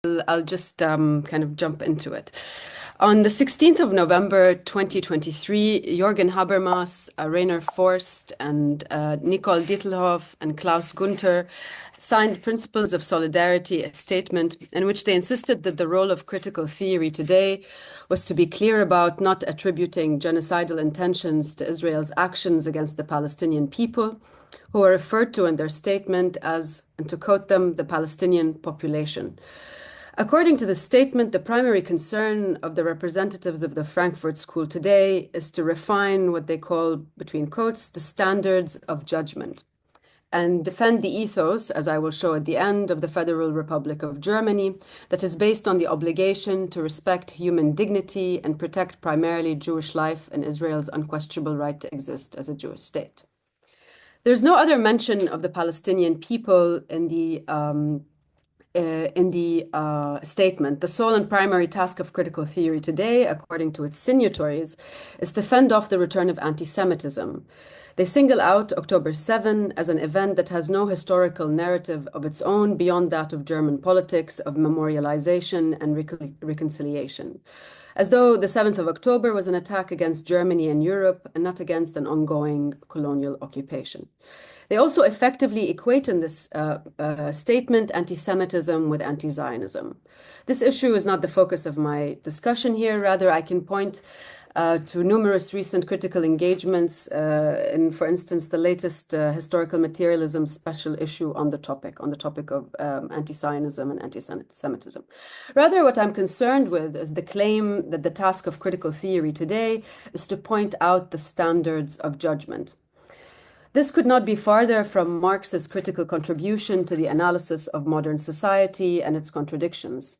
I'll just kind of jump into it. On the 16th of November 2023, Jürgen Habermas, Rainer Forst, and Nicole Dittelhoff and Klaus Gunther signed Principles of Solidarity, a statement in which they insisted that the role of critical theory today was to be clear about not attributing genocidal intentions to Israel's actions against the Palestinian people, who are referred to in their statement as, and to quote them, the Palestinian population. According to the statement, the primary concern of the representatives of the Frankfurt School today is to refine what they call, between quotes, the standards of judgment, and defend the ethos, as I will show at the end, of the Federal Republic of Germany, that is based on the obligation to respect human dignity and protect primarily Jewish life and Israel's unquestionable right to exist as a Jewish state. There's no other mention of the Palestinian people in the statement. The sole and primary task of critical theory today, according to its signatories, is to fend off the return of anti-Semitism. They single out October 7 as an event that has no historical narrative of its own beyond that of German politics, of memorialization and reconciliation, as though the 7th of October was an attack against Germany and Europe and not against an ongoing colonial occupation. They also effectively equate in this statement anti-Semitism with anti-Zionism. This issue is not the focus of my discussion here. Rather, I can point to numerous recent critical engagements in, for instance, the latest historical materialism special issue on the topic of anti-Zionism and anti-Semitism. Rather, what I'm concerned with is the claim that the task of critical theory today is to point out the standards of judgment. This could not be farther from Marx's critical contribution to the analysis of modern society and its contradictions.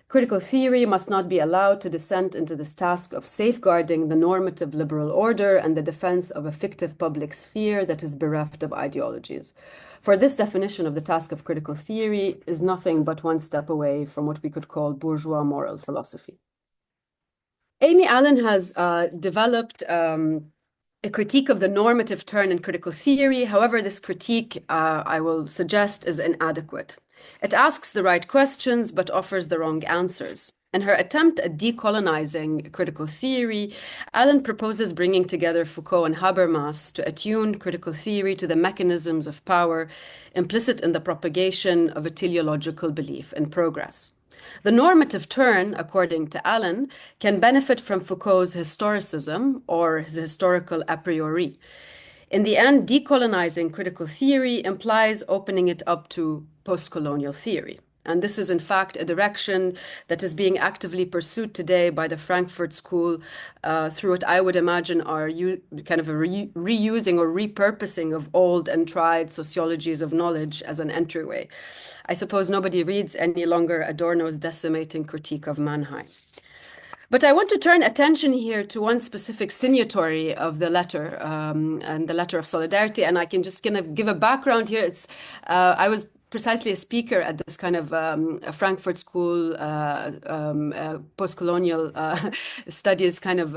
Critical theory must not be allowed to descend into this task of safeguarding the normative liberal order and the defense of a fictive public sphere that is bereft of ideologies. For this definition of the task of critical theory is nothing but one step away from what we could call bourgeois moral philosophy. Amy Allen has developed a critique of the normative turn in critical theory. However, this critique, I will suggest, is inadequate. It asks the right questions, but offers the wrong answers. In her attempt at decolonizing critical theory, Allen proposes bringing together Foucault and Habermas to attune critical theory to the mechanisms of power implicit in the propagation of a teleological belief in progress. The normative turn, according to Allen, can benefit from Foucault's historicism or his historical a priori. In the end, decolonizing critical theory implies opening it up to post-colonial theory. And this is, in fact, a direction that is being actively pursued today by the Frankfurt School through what I would imagine are kind of a reusing or repurposing of old and tried sociologies of knowledge as an entryway. I suppose nobody reads any longer Adorno's decimating critique of Mannheim. But I want to turn attention here to one specific signatory of the letter, and the letter of solidarity. And I can just kind of give a background here. I was precisely a speaker at this kind of Frankfurt School post-colonial studies kind of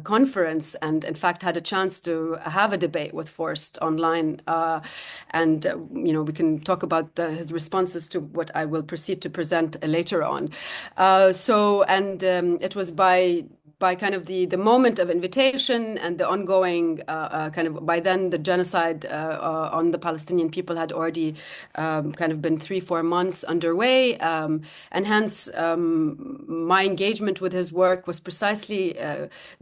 conference, and in fact had a chance to have a debate with Forst online, and we can talk about his responses to what I will proceed to present later on. It was by kind of the moment of invitation and the ongoing kind of, by then the genocide on the Palestinian people had already kind of been 3-4 months underway, and hence my engagement with his work was precisely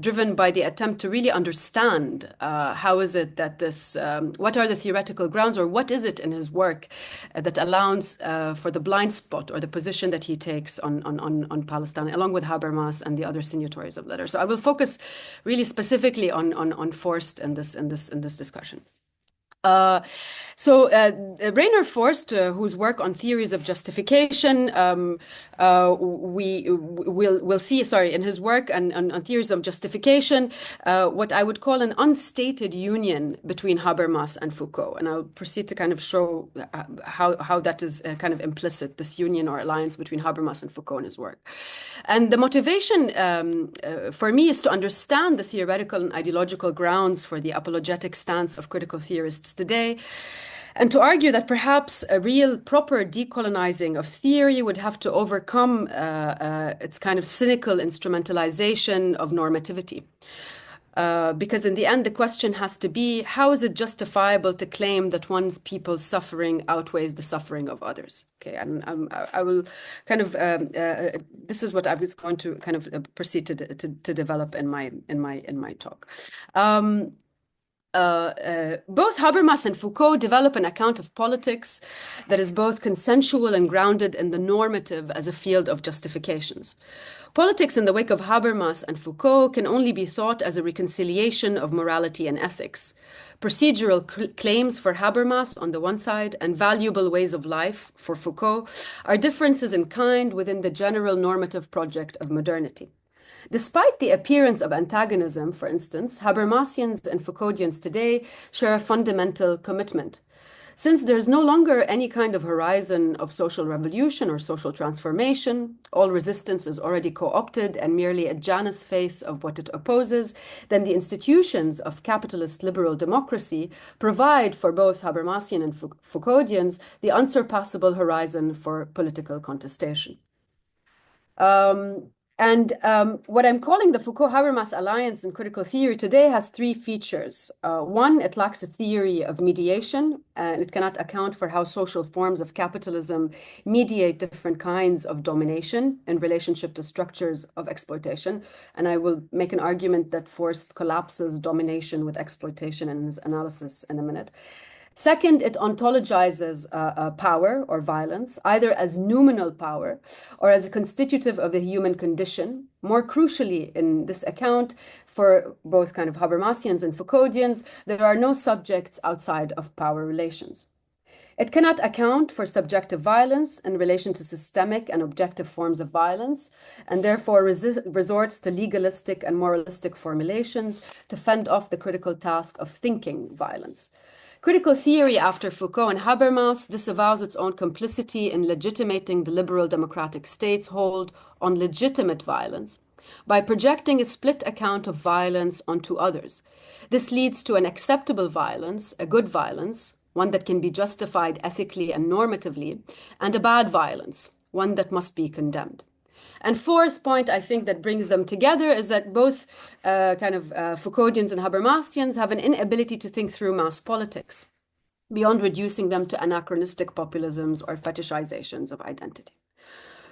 driven by the attempt to really understand how is it that this, what are the theoretical grounds, or what is it in his work that allows for the blind spot or the position that he takes on Palestine, along with Habermas and the other signatories of letter. So I will focus really specifically on Forst in this discussion. Rainer Forst, whose work on theories of justification, we'll see, in his work on theories of justification, what I would call an unstated union between Habermas and Foucault. And I'll proceed to kind of show how that is kind of implicit, this union or alliance between Habermas and Foucault in his work. And the motivation for me is to understand the theoretical and ideological grounds for the apologetic stance of critical theorists today, and to argue that perhaps a real proper decolonizing of theory would have to overcome its kind of cynical instrumentalization of normativity. Because in the end, the question has to be, how is it justifiable to claim that one's people's suffering outweighs the suffering of others? Okay, and I will kind of this is what I was going to kind of proceed to develop in my talk. Both Habermas and Foucault develop an account of politics that is both consensual and grounded in the normative as a field of justifications. Politics in the wake of Habermas and Foucault can only be thought as a reconciliation of morality and ethics. Procedural claims for Habermas on the one side and valuable ways of life for Foucault are differences in kind within the general normative project of modernity. Despite the appearance of antagonism, for instance, Habermasians and Foucauldians today share a fundamental commitment. Since there's no longer any kind of horizon of social revolution or social transformation, all resistance is already co-opted and merely a Janus face of what it opposes, then the institutions of capitalist liberal democracy provide for both Habermasian and Foucauldians the unsurpassable horizon for political contestation. What I'm calling the Foucault-Habermas alliance in critical theory today has three features. One, it lacks a theory of mediation, and it cannot account for how social forms of capitalism mediate different kinds of domination in relationship to structures of exploitation. And I will make an argument that Forst collapses domination with exploitation in his analysis in a minute. Second, it ontologizes power or violence, either as noumenal power or as a constitutive of the human condition. More crucially, in this account, for both kind of Habermasians and Foucauldians, there are no subjects outside of power relations. It cannot account for subjective violence in relation to systemic and objective forms of violence, and therefore resorts to legalistic and moralistic formulations to fend off the critical task of thinking violence. Critical theory after Foucault and Habermas disavows its own complicity in legitimating the liberal democratic state's hold on legitimate violence by projecting a split account of violence onto others. This leads to an acceptable violence, a good violence, one that can be justified ethically and normatively, and a bad violence, one that must be condemned. And fourth point, I think, that brings them together is that both Foucauldians and Habermasians have an inability to think through mass politics beyond reducing them to anachronistic populisms or fetishizations of identity.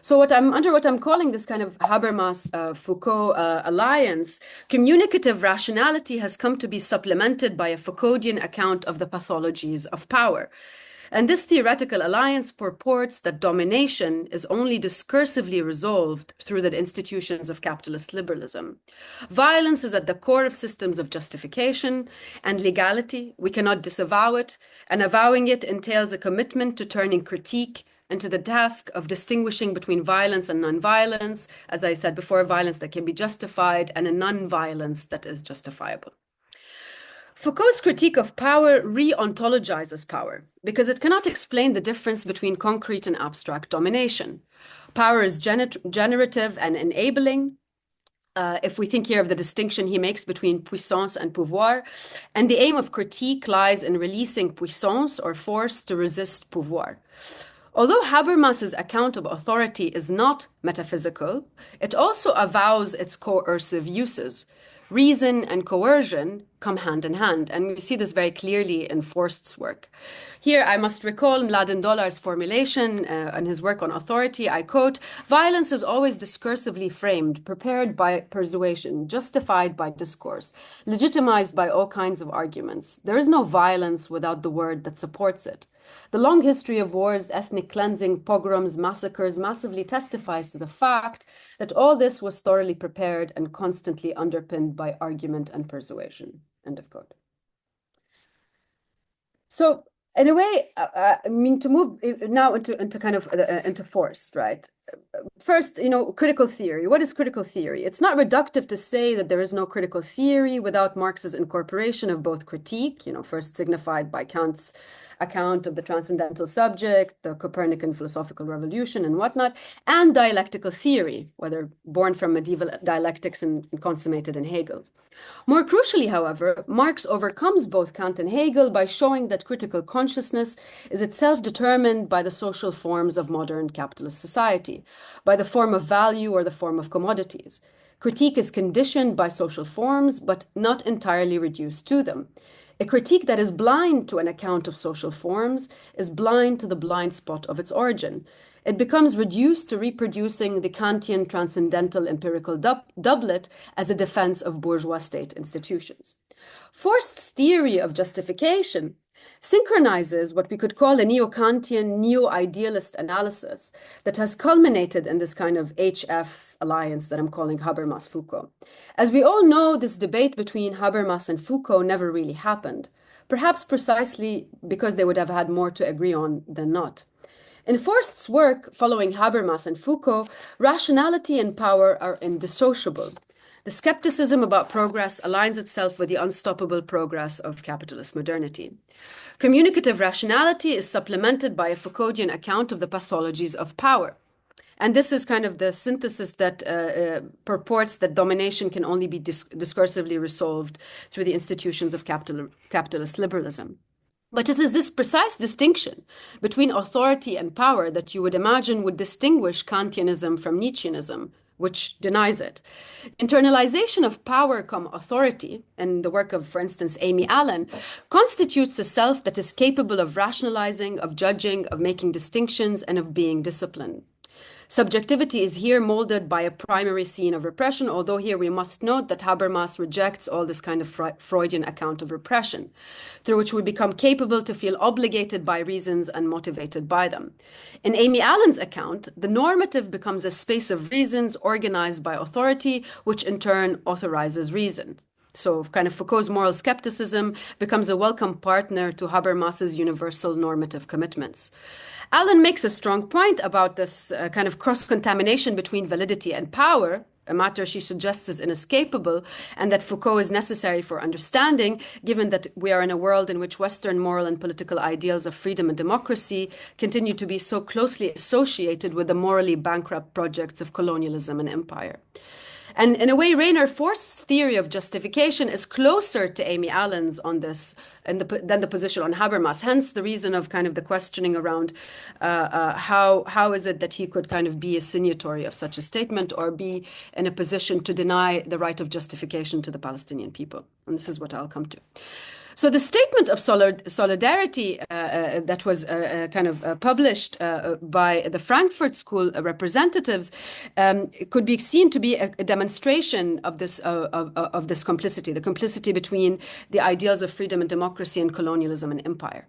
So what I'm calling this kind of Habermas-Foucault alliance, communicative rationality has come to be supplemented by a Foucauldian account of the pathologies of power. And this theoretical alliance purports that domination is only discursively resolved through the institutions of capitalist liberalism. Violence is at the core of systems of justification and legality. We cannot disavow it, and avowing it entails a commitment to turning critique into the task of distinguishing between violence and non-violence, as I said before, violence that can be justified and a non-violence that is justifiable. Foucault's critique of power re-ontologizes power because it cannot explain the difference between concrete and abstract domination. Power is generative and enabling. If we think here of the distinction he makes between puissance and pouvoir, and the aim of critique lies in releasing puissance or force to resist pouvoir. Although Habermas's account of authority is not metaphysical, it also avows its coercive uses. Reason and coercion come hand in hand, and we see this very clearly in Forst's work. Here, I must recall Mladen Dolar's formulation in his work on authority. I quote, "Violence is always discursively framed, prepared by persuasion, justified by discourse, legitimized by all kinds of arguments. There is no violence without the word that supports it. The long history of wars, ethnic cleansing, pogroms, massacres massively testifies to the fact that all this was thoroughly prepared and constantly underpinned by argument and persuasion." End of quote. So in a way, I mean, to move now into kind of into Forst, right? first, critical theory. What is critical theory? It's not reductive to say that there is no critical theory without Marx's incorporation of both critique, first signified by Kant's account of the transcendental subject, the Copernican philosophical revolution and whatnot, and dialectical theory, whether born from medieval dialectics and consummated in Hegel. More crucially, however, Marx overcomes both Kant and Hegel by showing that critical consciousness is itself determined by the social forms of modern capitalist society, by the form of value or the form of commodities. Critique is conditioned by social forms, but not entirely reduced to them. A critique that is blind to an account of social forms is blind to the blind spot of its origin. It becomes reduced to reproducing the Kantian transcendental empirical doublet as a defense of bourgeois state institutions. Forst's theory of justification synchronizes what we could call a neo-Kantian, neo-Idealist analysis that has culminated in this kind of HF alliance that I'm calling Habermas Foucault. As we all know, this debate between Habermas and Foucault never really happened, perhaps precisely because they would have had more to agree on than not. In Forst's work, following Habermas and Foucault, rationality and power are indissociable. The skepticism about progress aligns itself with the unstoppable progress of capitalist modernity. Communicative rationality is supplemented by a Foucauldian account of the pathologies of power. And this is kind of the synthesis that purports that domination can only be discursively resolved through the institutions of capitalist liberalism. But it is this precise distinction between authority and power that you would imagine would distinguish Kantianism from Nietzscheanism, which denies it. Internalization of power come authority, in the work of, for instance, Amy Allen, constitutes a self that is capable of rationalizing, of judging, of making distinctions, and of being disciplined. Subjectivity is here molded by a primary scene of repression, although here we must note that Habermas rejects all this kind of Freudian account of repression, through which we become capable to feel obligated by reasons and motivated by them. In Amy Allen's account, the normative becomes a space of reasons organized by authority, which in turn authorizes reason. So kind of Foucault's moral skepticism becomes a welcome partner to Habermas's universal normative commitments. Allen makes a strong point about this kind of cross-contamination between validity and power, a matter she suggests is inescapable, and that Foucault is necessary for understanding, given that we are in a world in which Western moral and political ideals of freedom and democracy continue to be so closely associated with the morally bankrupt projects of colonialism and empire. And in a way, Rainer Forst's theory of justification is closer to Amy Allen's on this than the position on Habermas. Hence, the reason of kind of the questioning around how is it that he could kind of be a signatory of such a statement or be in a position to deny the right of justification to the Palestinian people. And this is what I'll come to. So the statement of solidarity that was kind of published by the Frankfurt School representatives could be seen to be a demonstration of this complicity, the complicity between the ideals of freedom and democracy and colonialism and empire.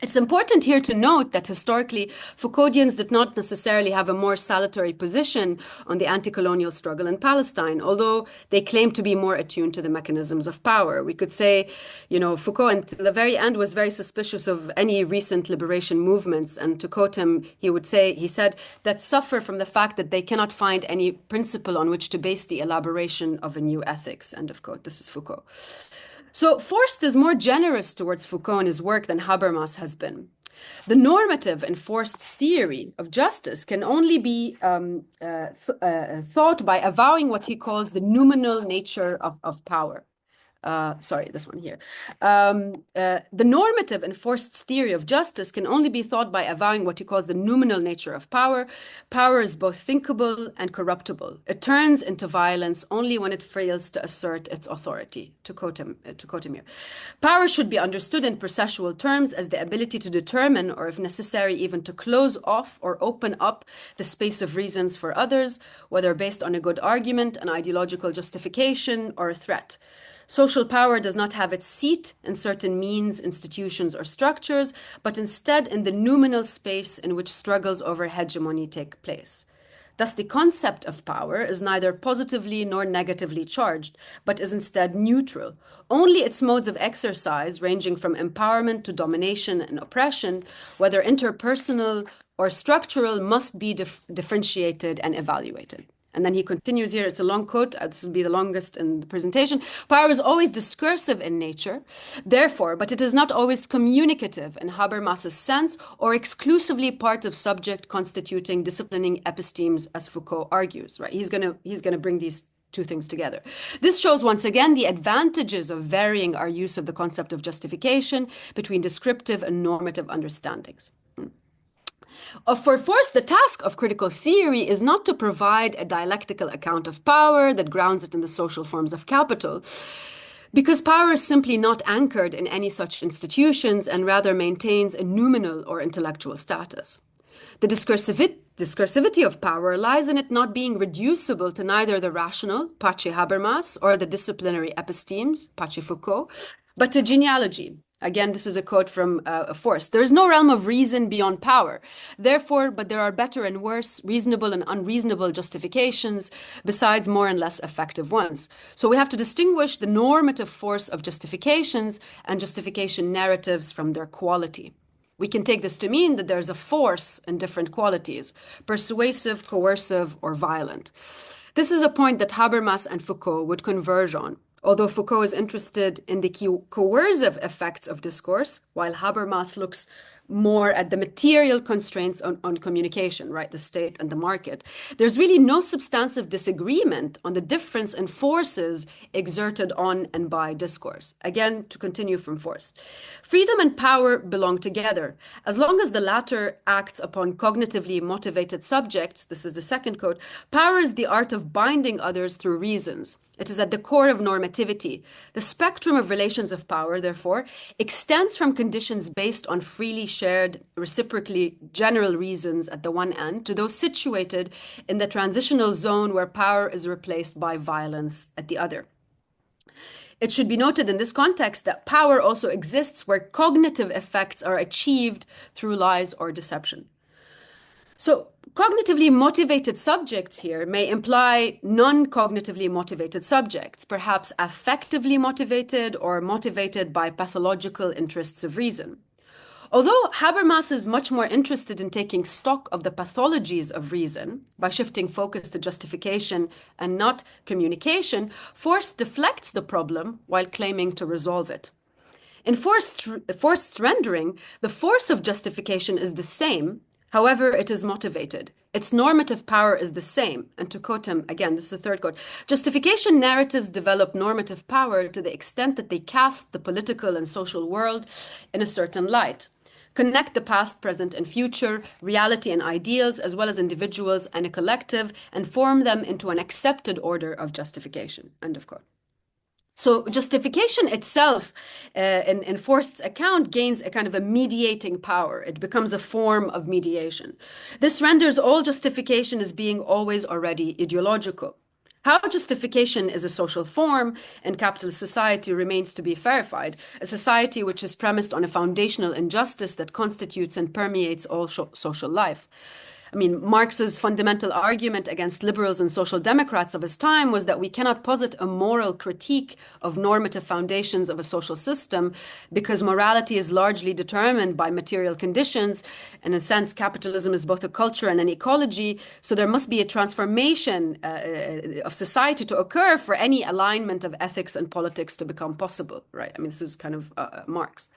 It's important here to note that historically, Foucauldians did not necessarily have a more salutary position on the anti-colonial struggle in Palestine, although they claimed to be more attuned to the mechanisms of power. We could say, Foucault until the very end was very suspicious of any recent liberation movements. And to quote him, he said that suffer from the fact that they cannot find any principle on which to base the elaboration of a new ethics, end of quote. This is Foucault. So Forst is more generous towards Foucault in his work than Habermas has been. The normative in Forst's theory of justice can only be thought by avowing what he calls the noumenal nature of power. This one here. The normative in Forst's theory of justice can only be thought by avowing what he calls the noumenal nature of power. Power is both thinkable and corruptible. It turns into violence only when it fails to assert its authority, to quote him here. Power should be understood in processual terms as the ability to determine, or if necessary, even to close off or open up the space of reasons for others, whether based on a good argument, an ideological justification, or a threat. Social power does not have its seat in certain means, institutions, or structures, but instead in the noumenal space in which struggles over hegemony take place. Thus, the concept of power is neither positively nor negatively charged, but is instead neutral. Only its modes of exercise, ranging from empowerment to domination and oppression, whether interpersonal or structural must be differentiated and evaluated. And then he continues here, it's a long quote, this will be the longest in the presentation. Power is always discursive in nature, therefore, but it is not always communicative in Habermas's sense or exclusively part of subject constituting disciplining epistemes, as Foucault argues, right? He's gonna bring these two things together. This shows once again the advantages of varying our use of the concept of justification between descriptive and normative understandings. For Forst, the task of critical theory is not to provide a dialectical account of power that grounds it in the social forms of capital, because power is simply not anchored in any such institutions and rather maintains a noumenal or intellectual status. The discursivity of power lies in it not being reducible to neither the rational, pace Habermas, or the disciplinary epistemes, pace Foucault, but to genealogy. Again, this is a quote from Forst. There is no realm of reason beyond power. Therefore, but there are better and worse, reasonable and unreasonable justifications, besides more and less effective ones. So we have to distinguish the normative force of justifications and justification narratives from their quality. We can take this to mean that there's a force in different qualities, persuasive, coercive, or violent. This is a point that Habermas and Foucault would converge on. Although Foucault is interested in the coercive effects of discourse, while Habermas looks more at the material constraints on communication, right, the state and the market, there's really no substantive disagreement on the difference in forces exerted on and by discourse. Again, to continue from Forst. Freedom and power belong together. As long as the latter acts upon cognitively motivated subjects, this is the second quote, power is the art of binding others through reasons. It is at the core of normativity. The spectrum of relations of power, therefore, extends from conditions based on freely shared, reciprocally general reasons at the one end to those situated in the transitional zone where power is replaced by violence at the other. It should be noted in this context that power also exists where cognitive effects are achieved through lies or deception. So cognitively motivated subjects here may imply non-cognitively motivated subjects, perhaps affectively motivated or motivated by pathological interests of reason. Although Habermas is much more interested in taking stock of the pathologies of reason by shifting focus to justification and not communication, Forst deflects the problem while claiming to resolve it. In Forst's rendering, the force of justification is the same. However, it is motivated. Its normative power is the same. And to quote him, again, this is the third quote, justification narratives develop normative power to the extent that they cast the political and social world in a certain light, connect the past, present, and future, reality and ideals, as well as individuals and a collective, and form them into an accepted order of justification, end of quote. So justification itself, in Forst's account, gains a kind of a mediating power. It becomes a form of mediation. This renders all justification as being always already ideological. How justification is a social form in capitalist society remains to be verified, a society which is premised on a foundational injustice that constitutes and permeates all social life. I mean, Marx's fundamental argument against liberals and social democrats of his time was that we cannot posit a moral critique of normative foundations of a social system because morality is largely determined by material conditions. In a sense, capitalism is both a culture and an ecology. So there must be a transformation of society to occur for any alignment of ethics and politics to become possible, right? I mean, this is kind of Marx.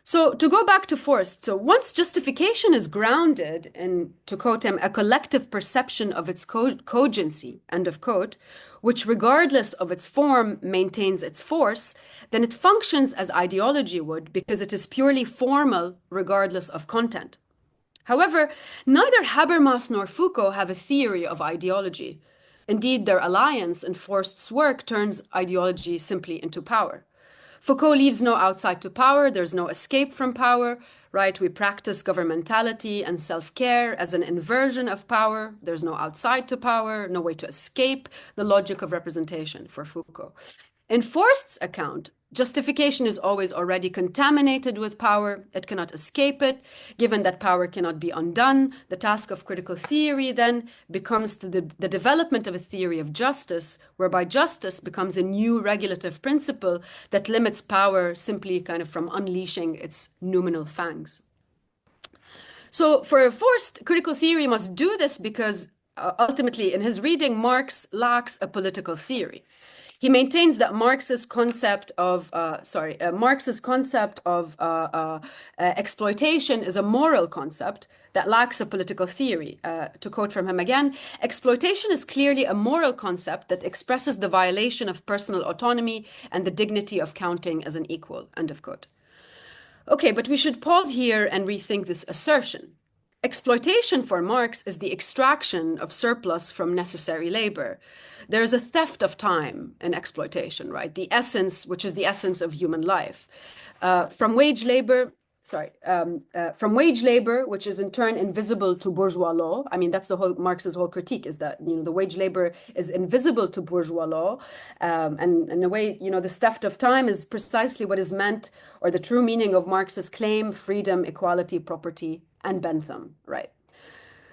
So to go back to Forst, so once justification is grounded in, to quote him, a collective perception of its cogency, end of quote, which regardless of its form maintains its force, then it functions as ideology would because it is purely formal regardless of content. However, neither Habermas nor Foucault have a theory of ideology. Indeed, their alliance in Forst's work turns ideology simply into power. Foucault leaves no outside to power. There's no escape from power, right? We practice governmentality and self-care as an inversion of power. There's no outside to power, no way to escape the logic of representation for Foucault. In Forst's account, justification is always already contaminated with power. It cannot escape it. Given that power cannot be undone, the task of critical theory then becomes the development of a theory of justice, whereby justice becomes a new regulative principle that limits power simply kind of from unleashing its noumenal fangs. So for Forst, critical theory must do this because ultimately, in his reading, Marx lacks a political theory. He maintains that Marx's concept of exploitation is a moral concept that lacks a political theory. To quote from him again, exploitation is clearly a moral concept that expresses the violation of personal autonomy and the dignity of counting as an equal. End of quote. Okay, but we should pause here and rethink this assertion. Exploitation for Marx is the extraction of surplus from necessary labor. There is a theft of time in exploitation, right? The essence, which is the essence of human life. From wage labor, which is in turn invisible to bourgeois law. I mean, that's the whole Marx's whole critique is that, the wage labor is invisible to bourgeois law. And in a way, this theft of time is precisely what is meant, or the true meaning of Marx's claim, freedom, equality, property, and Bentham, right?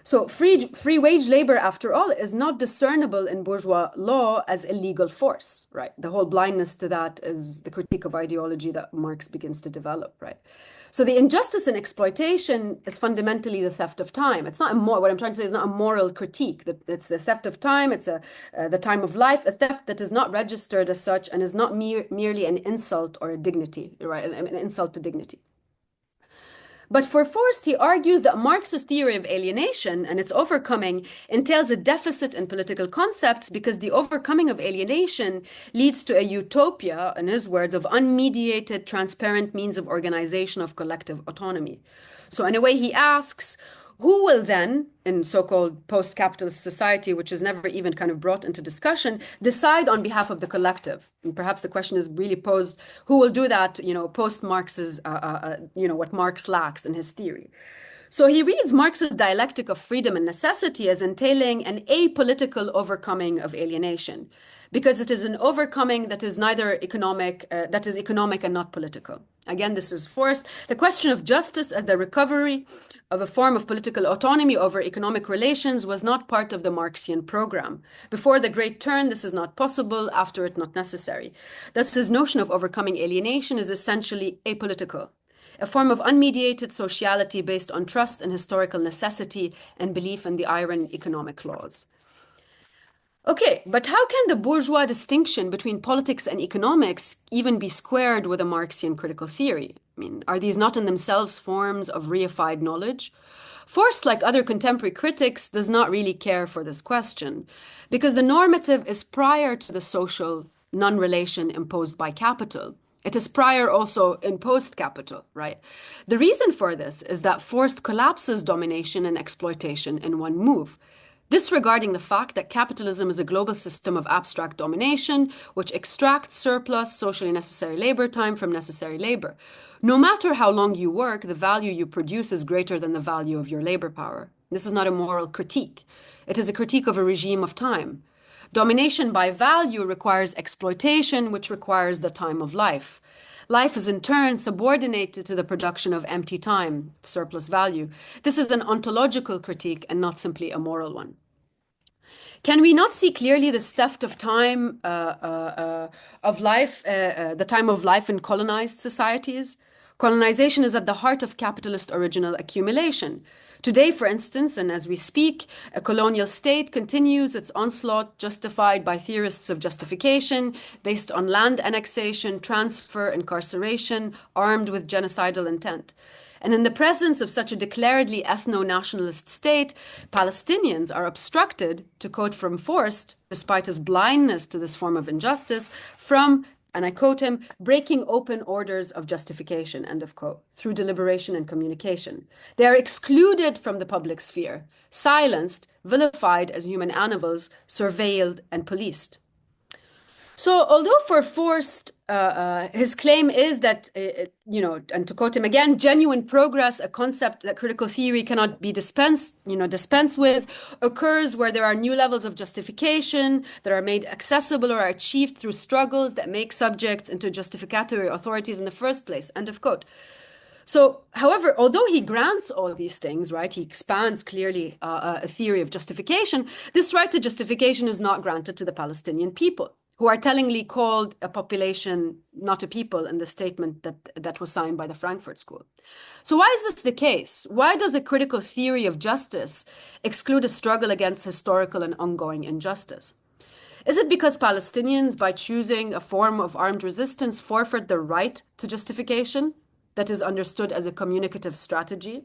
So free wage labor, after all, is not discernible in bourgeois law as illegal force, right? The whole blindness to that is the critique of ideology that Marx begins to develop, right? So the injustice in exploitation is fundamentally the theft of time. It's not what I'm trying to say is not a moral critique. It's a theft of time. It's the time of life, a theft that is not registered as such and is not merely an insult or a dignity, right? An insult to dignity. But for Forst, he argues that Marx's theory of alienation and its overcoming entails a deficit in political concepts because the overcoming of alienation leads to a utopia, in his words, of unmediated, transparent means of organization of collective autonomy. So in a way, he asks, who will then, in so-called post-capitalist society, which is never even kind of brought into discussion, decide on behalf of the collective? And perhaps the question is really posed, who will do that, post-Marx's, what Marx lacks in his theory. So he reads Marx's dialectic of freedom and necessity as entailing an apolitical overcoming of alienation, because it is an overcoming that is neither economic, that is economic and not political. Again, this is Forst. The question of justice as the recovery of a form of political autonomy over economic relations was not part of the Marxian program. Before the Great Turn, this is not possible, after it not necessary. Thus, his notion of overcoming alienation is essentially apolitical, a form of unmediated sociality based on trust and historical necessity and belief in the iron economic laws. Okay, but how can the bourgeois distinction between politics and economics even be squared with a Marxian critical theory? I mean, are these not in themselves forms of reified knowledge? Forst, like other contemporary critics, does not really care for this question, because the normative is prior to the social non-relation imposed by capital. It is prior also in post-capital, right? The reason for this is that Forst collapses domination and exploitation in one move, disregarding the fact that capitalism is a global system of abstract domination, which extracts surplus, socially necessary labor time from necessary labor. No matter how long you work, the value you produce is greater than the value of your labor power. This is not a moral critique. It is a critique of a regime of time. Domination by value requires exploitation, which requires the time of life. Life is in turn subordinated to the production of empty time, surplus value. This is an ontological critique and not simply a moral one. Can we not see clearly this theft of time, of life, the time of life in colonized societies? Colonization is at the heart of capitalist original accumulation. Today, for instance, and as we speak, a colonial state continues its onslaught justified by theorists of justification based on land annexation, transfer, incarceration, armed with genocidal intent. And in the presence of such a declaredly ethno-nationalist state, Palestinians are obstructed, to quote from Forst, despite his blindness to this form of injustice, from, and I quote him, breaking open orders of justification, end of quote, through deliberation and communication. They are excluded from the public sphere, silenced, vilified as human animals, surveilled and policed. So although for Forst, his claim is that, and to quote him again, genuine progress, a concept that critical theory cannot be dispensed with, occurs where there are new levels of justification that are made accessible or are achieved through struggles that make subjects into justificatory authorities in the first place, end of quote. So, however, although he grants all these things, right, he expands clearly a theory of justification, this right to justification is not granted to the Palestinian people, who are tellingly called a population, not a people, in the statement that was signed by the Frankfurt School. So why is this the case? Why does a critical theory of justice exclude a struggle against historical and ongoing injustice? Is it because Palestinians, by choosing a form of armed resistance, forfeit the right to justification that is understood as a communicative strategy?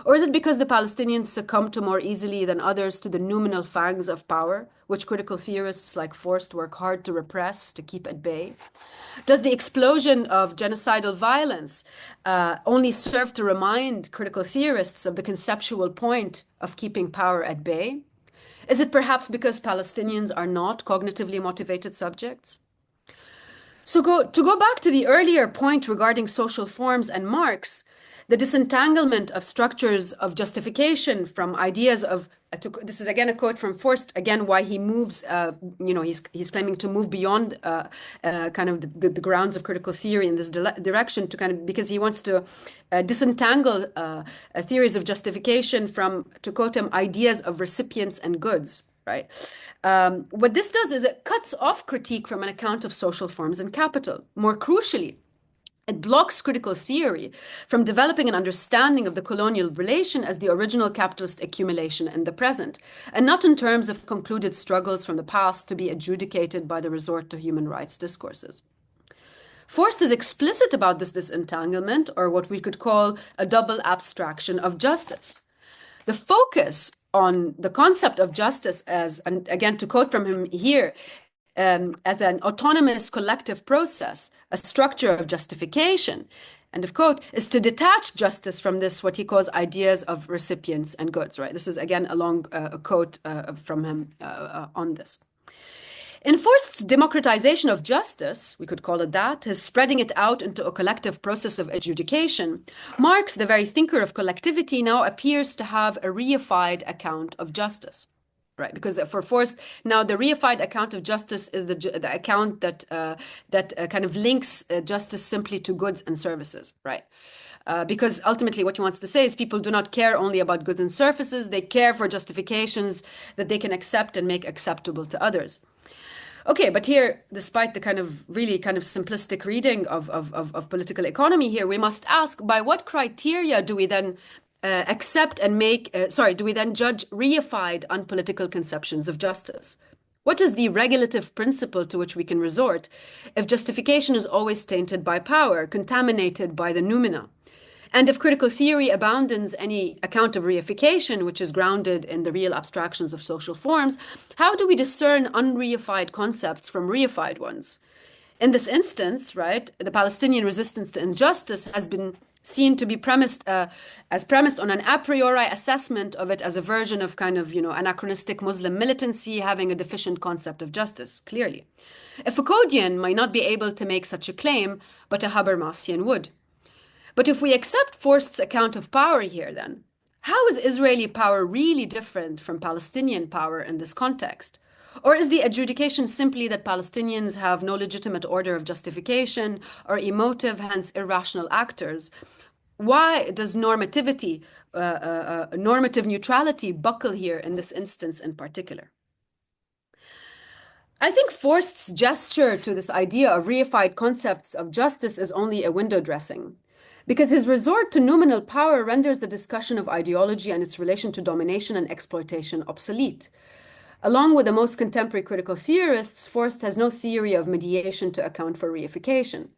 Or is it because the Palestinians succumb to more easily than others to the noumenal fangs of power, which critical theorists like Forst work hard to repress, to keep at bay? Does the explosion of genocidal violence only serve to remind critical theorists of the conceptual point of keeping power at bay? Is it perhaps because Palestinians are not cognitively motivated subjects? So to go back to the earlier point regarding social forms and Marx, the disentanglement of structures of justification from ideas of, this is again a quote from Forst, again why he moves, he's claiming to move beyond kind of the grounds of critical theory in this direction, to kind of, because he wants to disentangle theories of justification from, to quote him, ideas of recipients and goods. Right. What this does is it cuts off critique from an account of social forms and capital. More crucially, it blocks critical theory from developing an understanding of the colonial relation as the original capitalist accumulation in the present, and not in terms of concluded struggles from the past to be adjudicated by the resort to human rights discourses. Forst is explicit about this disentanglement, or what we could call a double abstraction of justice. The focus on the concept of justice as, and again to quote from him here, as an autonomous collective process, a structure of justification, end of quote, is to detach justice from this, what he calls ideas of recipients and goods, right? This is again a long quote from him on this. In Forst's democratization of justice, we could call it that, his spreading it out into a collective process of adjudication, Marx, the very thinker of collectivity, now appears to have a reified account of justice, right? Because for Forst, now the reified account of justice is the account that kind of links justice simply to goods and services, right? Because ultimately what he wants to say is people do not care only about goods and services, they care for justifications that they can accept and make acceptable to others. Okay, but here, despite the kind of really kind of simplistic reading of political economy here, we must ask, by what criteria do we then accept and do we then judge reified unpolitical conceptions of justice? What is the regulative principle to which we can resort if justification is always tainted by power, contaminated by the noumena? And if critical theory abandons any account of reification, which is grounded in the real abstractions of social forms, how do we discern unreified concepts from reified ones? In this instance, right, the Palestinian resistance to injustice has been seen to be premised on an a priori assessment of it as a version of kind of, anachronistic Muslim militancy having a deficient concept of justice, clearly. A Foucauldian might not be able to make such a claim, but a Habermasian would. But if we accept Forst's account of power here, then, how is Israeli power really different from Palestinian power in this context? Or is the adjudication simply that Palestinians have no legitimate order of justification or emotive, hence irrational actors? Why does normativity, normative neutrality buckle here in this instance in particular? I think Forst's gesture to this idea of reified concepts of justice is only a window dressing, because his resort to noumenal power renders the discussion of ideology and its relation to domination and exploitation obsolete. Along with the most contemporary critical theorists, Forst has no theory of mediation to account for reification.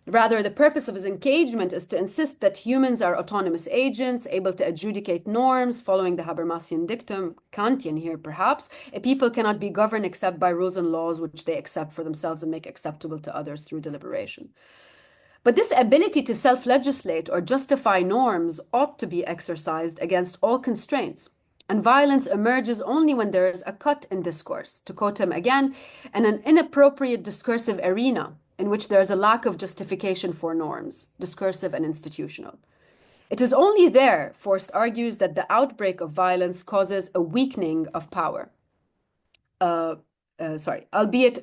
Rather, the purpose of his engagement is to insist that humans are autonomous agents, able to adjudicate norms, following the Habermasian dictum, Kantian here perhaps. A people cannot be governed except by rules and laws which they accept for themselves and make acceptable to others through deliberation. But this ability to self-legislate or justify norms ought to be exercised against all constraints. And violence emerges only when there is a cut in discourse, to quote him again, and an inappropriate discursive arena in which there is a lack of justification for norms, discursive and institutional. It is only there, Forst argues, that the outbreak of violence causes a weakening of power. Albeit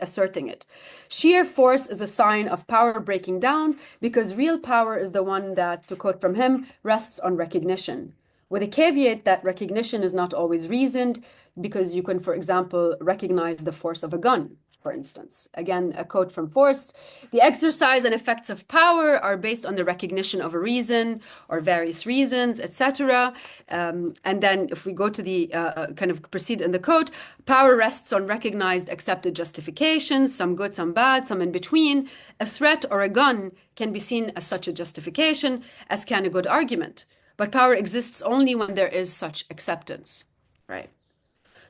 asserting it. Sheer force is a sign of power breaking down because real power is the one that, to quote from him, rests on recognition. with a caveat that recognition is not always reasoned, because you can, for example, recognize the force of a gun, for instance. Again, a quote from Forst: "The exercise and effects of power are based on the recognition of a reason or various reasons, etc." And then if we go to the kind of proceed in the quote, "Power rests on recognized, accepted justifications, some good, some bad, some in between. A threat or a gun can be seen as such a justification, as can a good argument. But power exists only when there is such acceptance," right?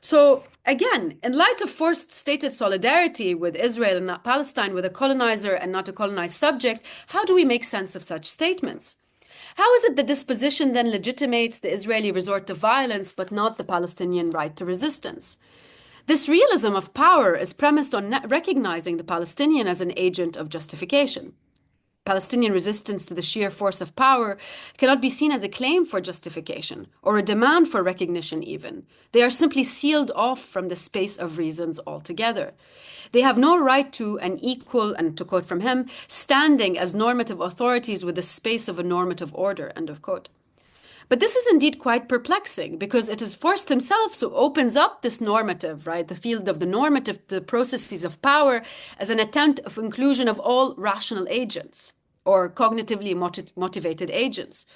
So again, in light of Forst's stated solidarity with Israel and not Palestine, with a colonizer and not a colonized subject, how do we make sense of such statements? How is it that this position then legitimates the Israeli resort to violence, but not the Palestinian right to resistance? This realism of power is premised on recognizing the Palestinian as an agent of justification. Palestinian resistance to the sheer force of power cannot be seen as a claim for justification or a demand for recognition even. They are simply sealed off from the space of reasons altogether. They have no right to an equal, and to quote from him, standing as normative authorities with the space of a normative order, end of quote. But this is indeed quite perplexing, because it is Forst himself who opens up this normative, right, the field of the normative, the processes of power, as an attempt of inclusion of all rational agents or cognitively motivated agents.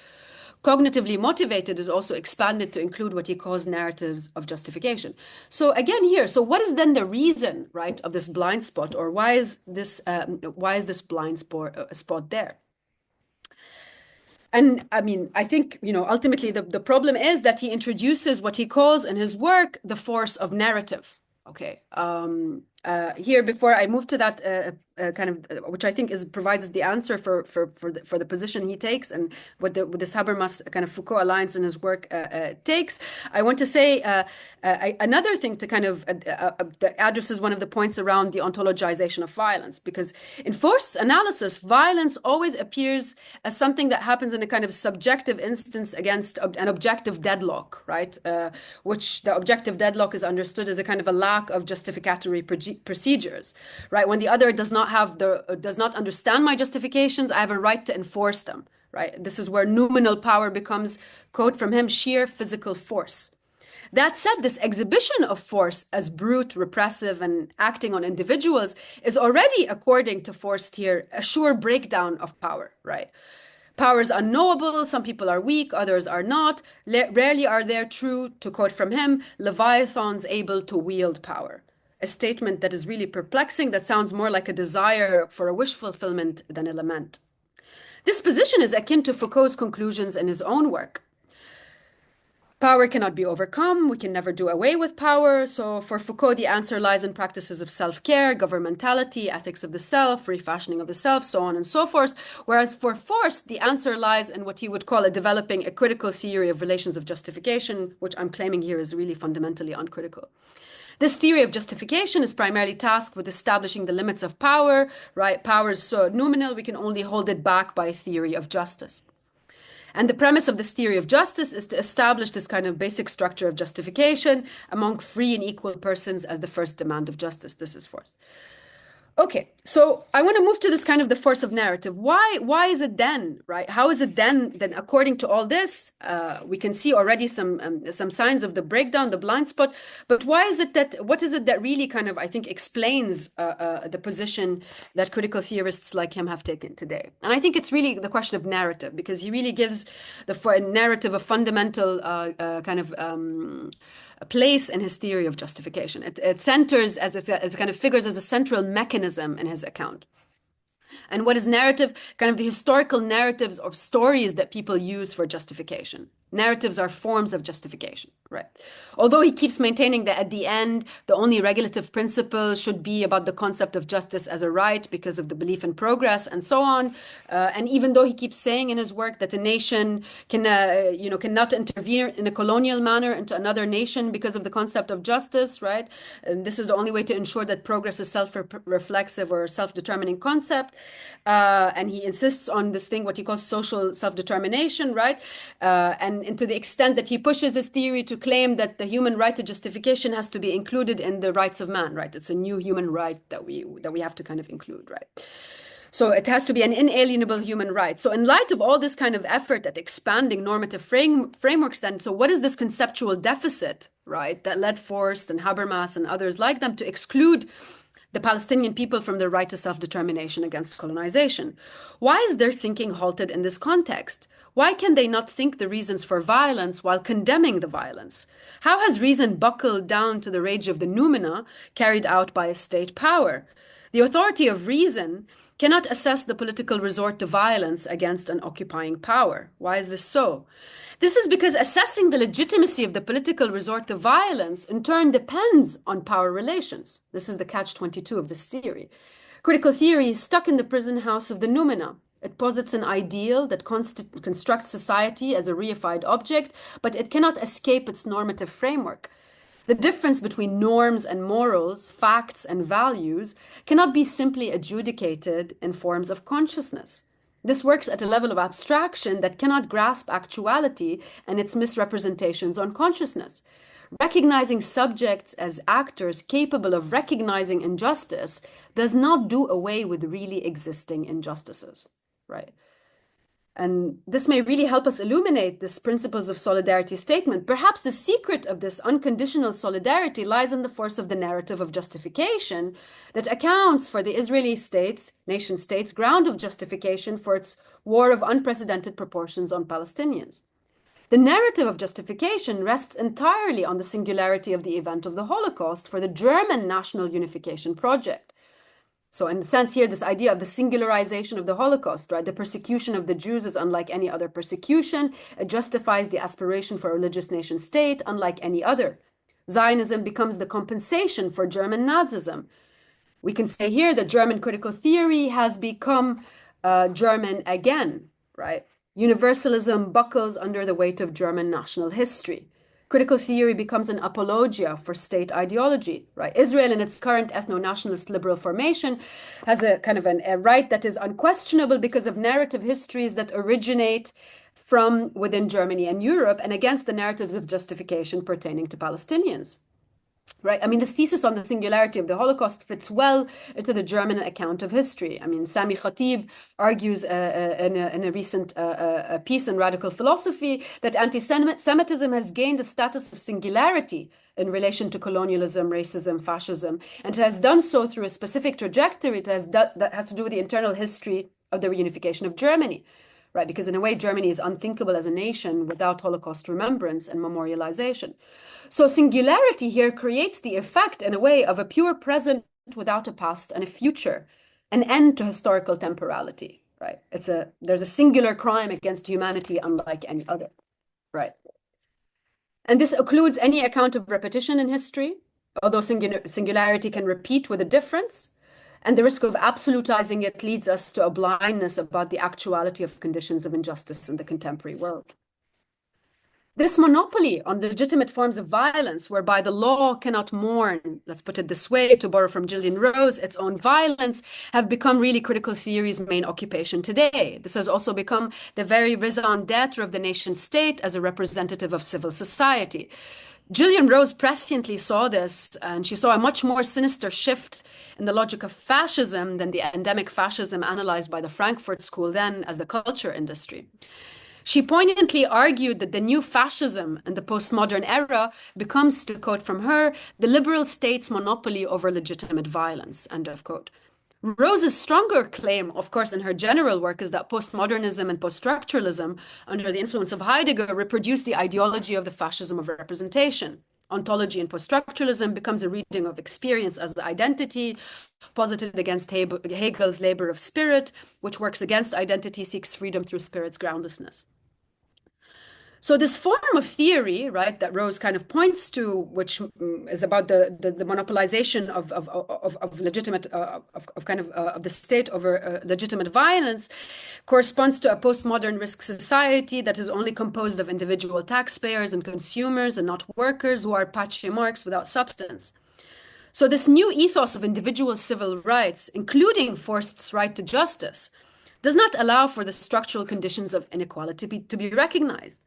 Cognitively motivated is also expanded to include what he calls narratives of justification. So again here, so what is then the reason, right, of this blind spot, or why is this blind spot there? And I mean, I think, ultimately the problem is that he introduces what he calls in his work the force of narrative. Okay. Here, before I move to that kind of, which I think provides the answer for the position he takes and what this Habermas kind of Foucault alliance in his work takes, I want to say another thing to kind of that addresses one of the points around the ontologization of violence, because in Forst's analysis, violence always appears as something that happens in a kind of subjective instance against an objective deadlock, right? Which the objective deadlock is understood as a kind of a lack of justificatory procedures, right? When the other does not understand my justifications, I have a right to enforce them, right? This is where noumenal power becomes, quote from him, sheer physical force. That said, this exhibition of force as brute, repressive, and acting on individuals is already, according to Forst here, a sure breakdown of power, right? Power is unknowable. Some people are weak, others are not. Rarely are there true, to quote from him, leviathans able to wield power. A statement that is really perplexing, that sounds more like a desire for a wish fulfillment than a lament. This position is akin to Foucault's conclusions in his own work. Power cannot be overcome. We can never do away with power. So for Foucault, the answer lies in practices of self-care, governmentality, ethics of the self, refashioning of the self, so on and so forth. Whereas for Forst, the answer lies in what he would call developing a critical theory of relations of justification, which I'm claiming here is really fundamentally uncritical. This theory of justification is primarily tasked with establishing the limits of power, right? Power is so noumenal, we can only hold it back by a theory of justice. And the premise of this theory of justice is to establish this kind of basic structure of justification among free and equal persons as the first demand of justice. This is Forst. Okay, so I want to move to this kind of the force of narrative. Why is it then, right? How is it then according to all this, we can see already some signs of the breakdown, the blind spot, but what is it that really kind of, I think, explains the position that critical theorists like him have taken today? And I think it's really the question of narrative, because he really gives the narrative a fundamental kind of a place in his theory of justification. It centers as it kind of figures as a central mechanism in his account. And what is narrative? Kind of the historical narratives of stories that people use for justification. Narratives are forms of justification, right? Although he keeps maintaining that at the end, the only regulative principle should be about the concept of justice as a right because of the belief in progress and so on. And even though he keeps saying in his work that a nation cannot intervene in a colonial manner into another nation because of the concept of justice, right? And this is the only way to ensure that progress is self-reflexive or self-determining concept. And he insists on this thing, what he calls social self-determination, right? And to the extent that he pushes his theory to claim that the human right to justification has to be included in the rights of man, right? It's a new human right that we have to kind of include, right? So it has to be an inalienable human right. So in light of all this kind of effort at expanding normative frameworks, then, so what is this conceptual deficit, right, that led Forst and Habermas and others like them to exclude the Palestinian people from their right to self-determination against colonization? Why is their thinking halted in this context? Why can they not think the reasons for violence while condemning the violence? How has reason buckled down to the rage of the noumena carried out by a state power? The authority of reason cannot assess the political resort to violence against an occupying power. Why is this so? This is because assessing the legitimacy of the political resort to violence in turn depends on power relations. This is the catch-22 of this theory. Critical theory is stuck in the prison house of the noumena. It posits an ideal that constructs society as a reified object, but it cannot escape its normative framework. The difference between norms and morals, facts and values, cannot be simply adjudicated in forms of consciousness. This works at a level of abstraction that cannot grasp actuality and its misrepresentations on consciousness. Recognizing subjects as actors capable of recognizing injustice does not do away with really existing injustices, right? And this may really help us illuminate this principles of solidarity statement. Perhaps the secret of this unconditional solidarity lies in the force of the narrative of justification that accounts for the Israeli state's, nation state's ground of justification for its war of unprecedented proportions on Palestinians. The narrative of justification rests entirely on the singularity of the event of the Holocaust for the German national unification project. So in a sense here, this idea of the singularization of the Holocaust, right? The persecution of the Jews is unlike any other persecution. It justifies the aspiration for a religious nation state, unlike any other. Zionism becomes the compensation for German Nazism. We can say here that German critical theory has become German again, right? Universalism buckles under the weight of German national history. Critical theory becomes an apologia for state ideology, right? Israel, in its current ethno-nationalist liberal formation, has a kind of a right that is unquestionable because of narrative histories that originate from within Germany and Europe and against the narratives of justification pertaining to Palestinians. Right. I mean, this thesis on the singularity of the Holocaust fits well into the German account of history. I mean, Sami Khatib argues in a recent piece in Radical Philosophy that anti-Semitism has gained a status of singularity in relation to colonialism, racism, fascism, and has done so through a specific trajectory that has to do with the internal history of the reunification of Germany. Right, because in a way, Germany is unthinkable as a nation without Holocaust remembrance and memorialization. So singularity here creates the effect, in a way, of a pure present without a past and a future, an end to historical temporality, right? There's a singular crime against humanity unlike any other, right? And this occludes any account of repetition in history, although singularity can repeat with a difference. And the risk of absolutizing it leads us to a blindness about the actuality of conditions of injustice in the contemporary world. This monopoly on legitimate forms of violence, whereby the law cannot mourn, let's put it this way, to borrow from Gillian Rose, its own violence, have become really critical theory's main occupation today. This has also become the very raison d'etre of the nation state as a representative of civil society. Gillian Rose presciently saw this, and she saw a much more sinister shift in the logic of fascism than the endemic fascism analyzed by the Frankfurt School then as the culture industry. She poignantly argued that the new fascism in the postmodern era becomes, to quote from her, the liberal state's monopoly over legitimate violence, end of quote. Rose's stronger claim, of course, in her general work is that postmodernism and poststructuralism, under the influence of Heidegger, reproduce the ideology of the fascism of representation. Ontology in poststructuralism becomes a reading of experience as the identity, posited against Hegel's labor of spirit, which works against identity, seeks freedom through spirit's groundlessness. So this form of theory, right, that Rose kind of points to, which is about the monopolization of legitimate of the state over legitimate violence, corresponds to a postmodern risk society that is only composed of individual taxpayers and consumers and not workers who are patchy marks without substance. So this new ethos of individual civil rights, including Forst's right to justice, does not allow for the structural conditions of inequality to be recognized.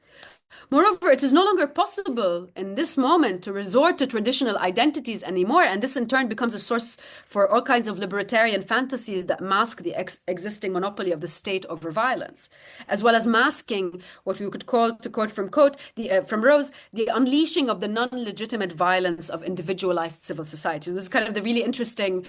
Moreover, it is no longer possible in this moment to resort to traditional identities anymore, and this in turn becomes a source for all kinds of libertarian fantasies that mask the existing monopoly of the state over violence, as well as masking what we could call, to quote from Rose, the unleashing of the non-legitimate violence of individualized civil societies. This is kind of the really interesting.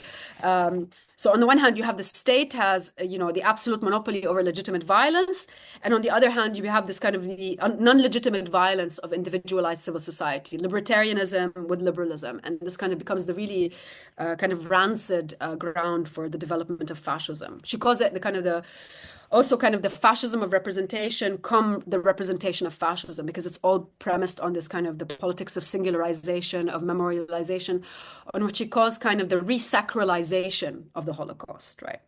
So on the one hand, you have the state has, the absolute monopoly over legitimate violence. And on the other hand, you have this kind of the non-legitimate violence of individualized civil society, libertarianism with liberalism. And this kind of becomes the really kind of rancid ground for the development of fascism. She calls it also kind of the fascism of representation, the representation of fascism, because it's all premised on this kind of the politics of singularization, of memorialization, on what she calls kind of the resacralization of the Holocaust, right?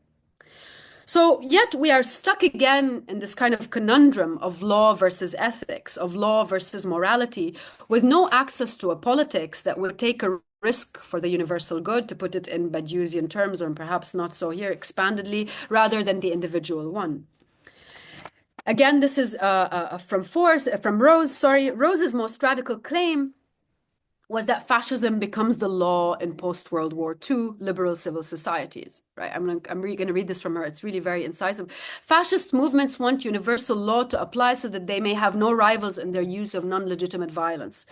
So yet we are stuck again in this kind of conundrum of law versus ethics, of law versus morality, with no access to a politics that would take a risk for the universal good, to put it in Badiousian terms, or perhaps not so here expandedly, rather than the individual one. Again, this is from Rose. Rose's most radical claim was that fascism becomes the law in post-World War II liberal civil societies, right? I'm really going to read this from her. It's really very incisive. Fascist movements want universal law to apply so that they may have no rivals in their use of non-legitimate violence.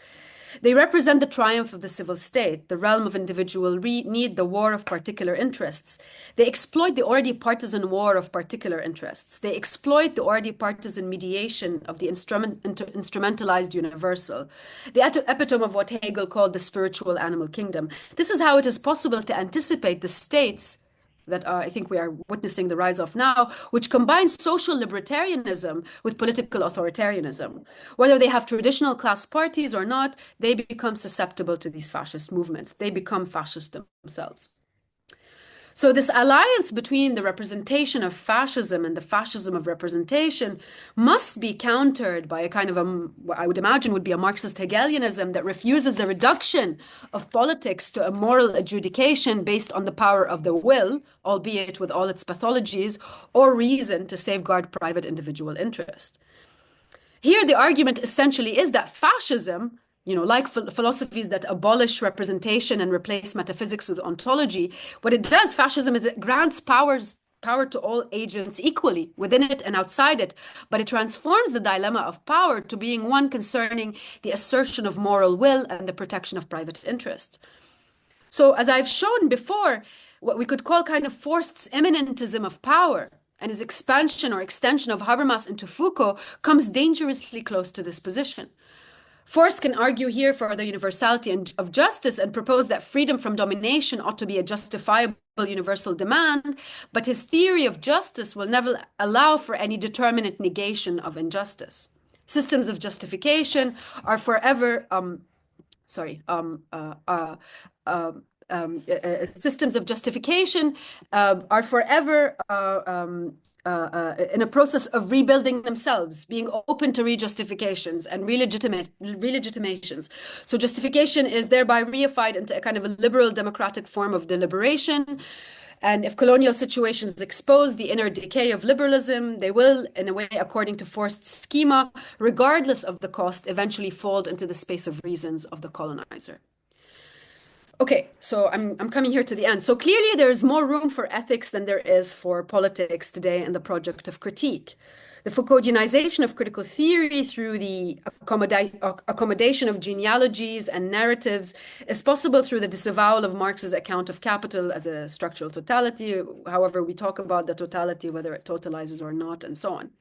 They represent the triumph of the civil state, the realm of individual need, the war of particular interests. They exploit the already partisan war of particular interests. They exploit the already partisan mediation of the instrumentalized universal, the epitome of what Hegel called the spiritual animal kingdom. This is how it is possible to anticipate the states that I think we are witnessing the rise of now, which combines social libertarianism with political authoritarianism. Whether they have traditional class parties or not, they become susceptible to these fascist movements. They become fascist themselves. So this alliance between the representation of fascism and the fascism of representation must be countered by a kind of what I would imagine would be a Marxist Hegelianism that refuses the reduction of politics to a moral adjudication based on the power of the will, albeit with all its pathologies, or reason to safeguard private individual interest. Here, the argument essentially is that fascism, like philosophies that abolish representation and replace metaphysics with ontology, what it does, fascism, is it grants power to all agents equally, within it and outside it, but it transforms the dilemma of power to being one concerning the assertion of moral will and the protection of private interest. So as I've shown before, what we could call kind of Forst's immanentism of power and his expansion or extension of Habermas into Foucault comes dangerously close to this position. Forst can argue here for the universality of justice and propose that freedom from domination ought to be a justifiable universal demand, but his theory of justice will never allow for any determinate negation of injustice. Systems of justification are forever, systems of justification are forever in a process of rebuilding themselves, being open to rejustifications and relegitimations. So justification is thereby reified into a kind of a liberal democratic form of deliberation. And if colonial situations expose the inner decay of liberalism, they will, in a way, according to Forst's schema, regardless of the cost, eventually fold into the space of reasons of the colonizer. Okay, so I'm coming here to the end. So clearly there's more room for ethics than there is for politics today in the project of critique. The Foucauldianization of critical theory through the accommodation of genealogies and narratives is possible through the disavowal of Marx's account of capital as a structural totality, however we talk about the totality, whether it totalizes or not, and so on.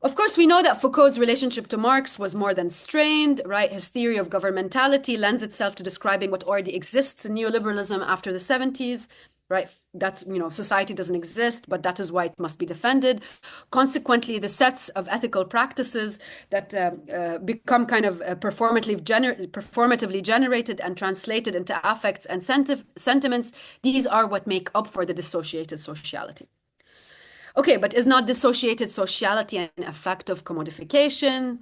Of course, we know that Foucault's relationship to Marx was more than strained, right? His theory of governmentality lends itself to describing what already exists in neoliberalism after the 70s, right? That's, society doesn't exist, but that is why it must be defended. Consequently, the sets of ethical practices that become kind of performatively generated and translated into affects and sentiments, these are what make up for the dissociated sociality. Okay, but is not dissociated sociality an effect of commodification?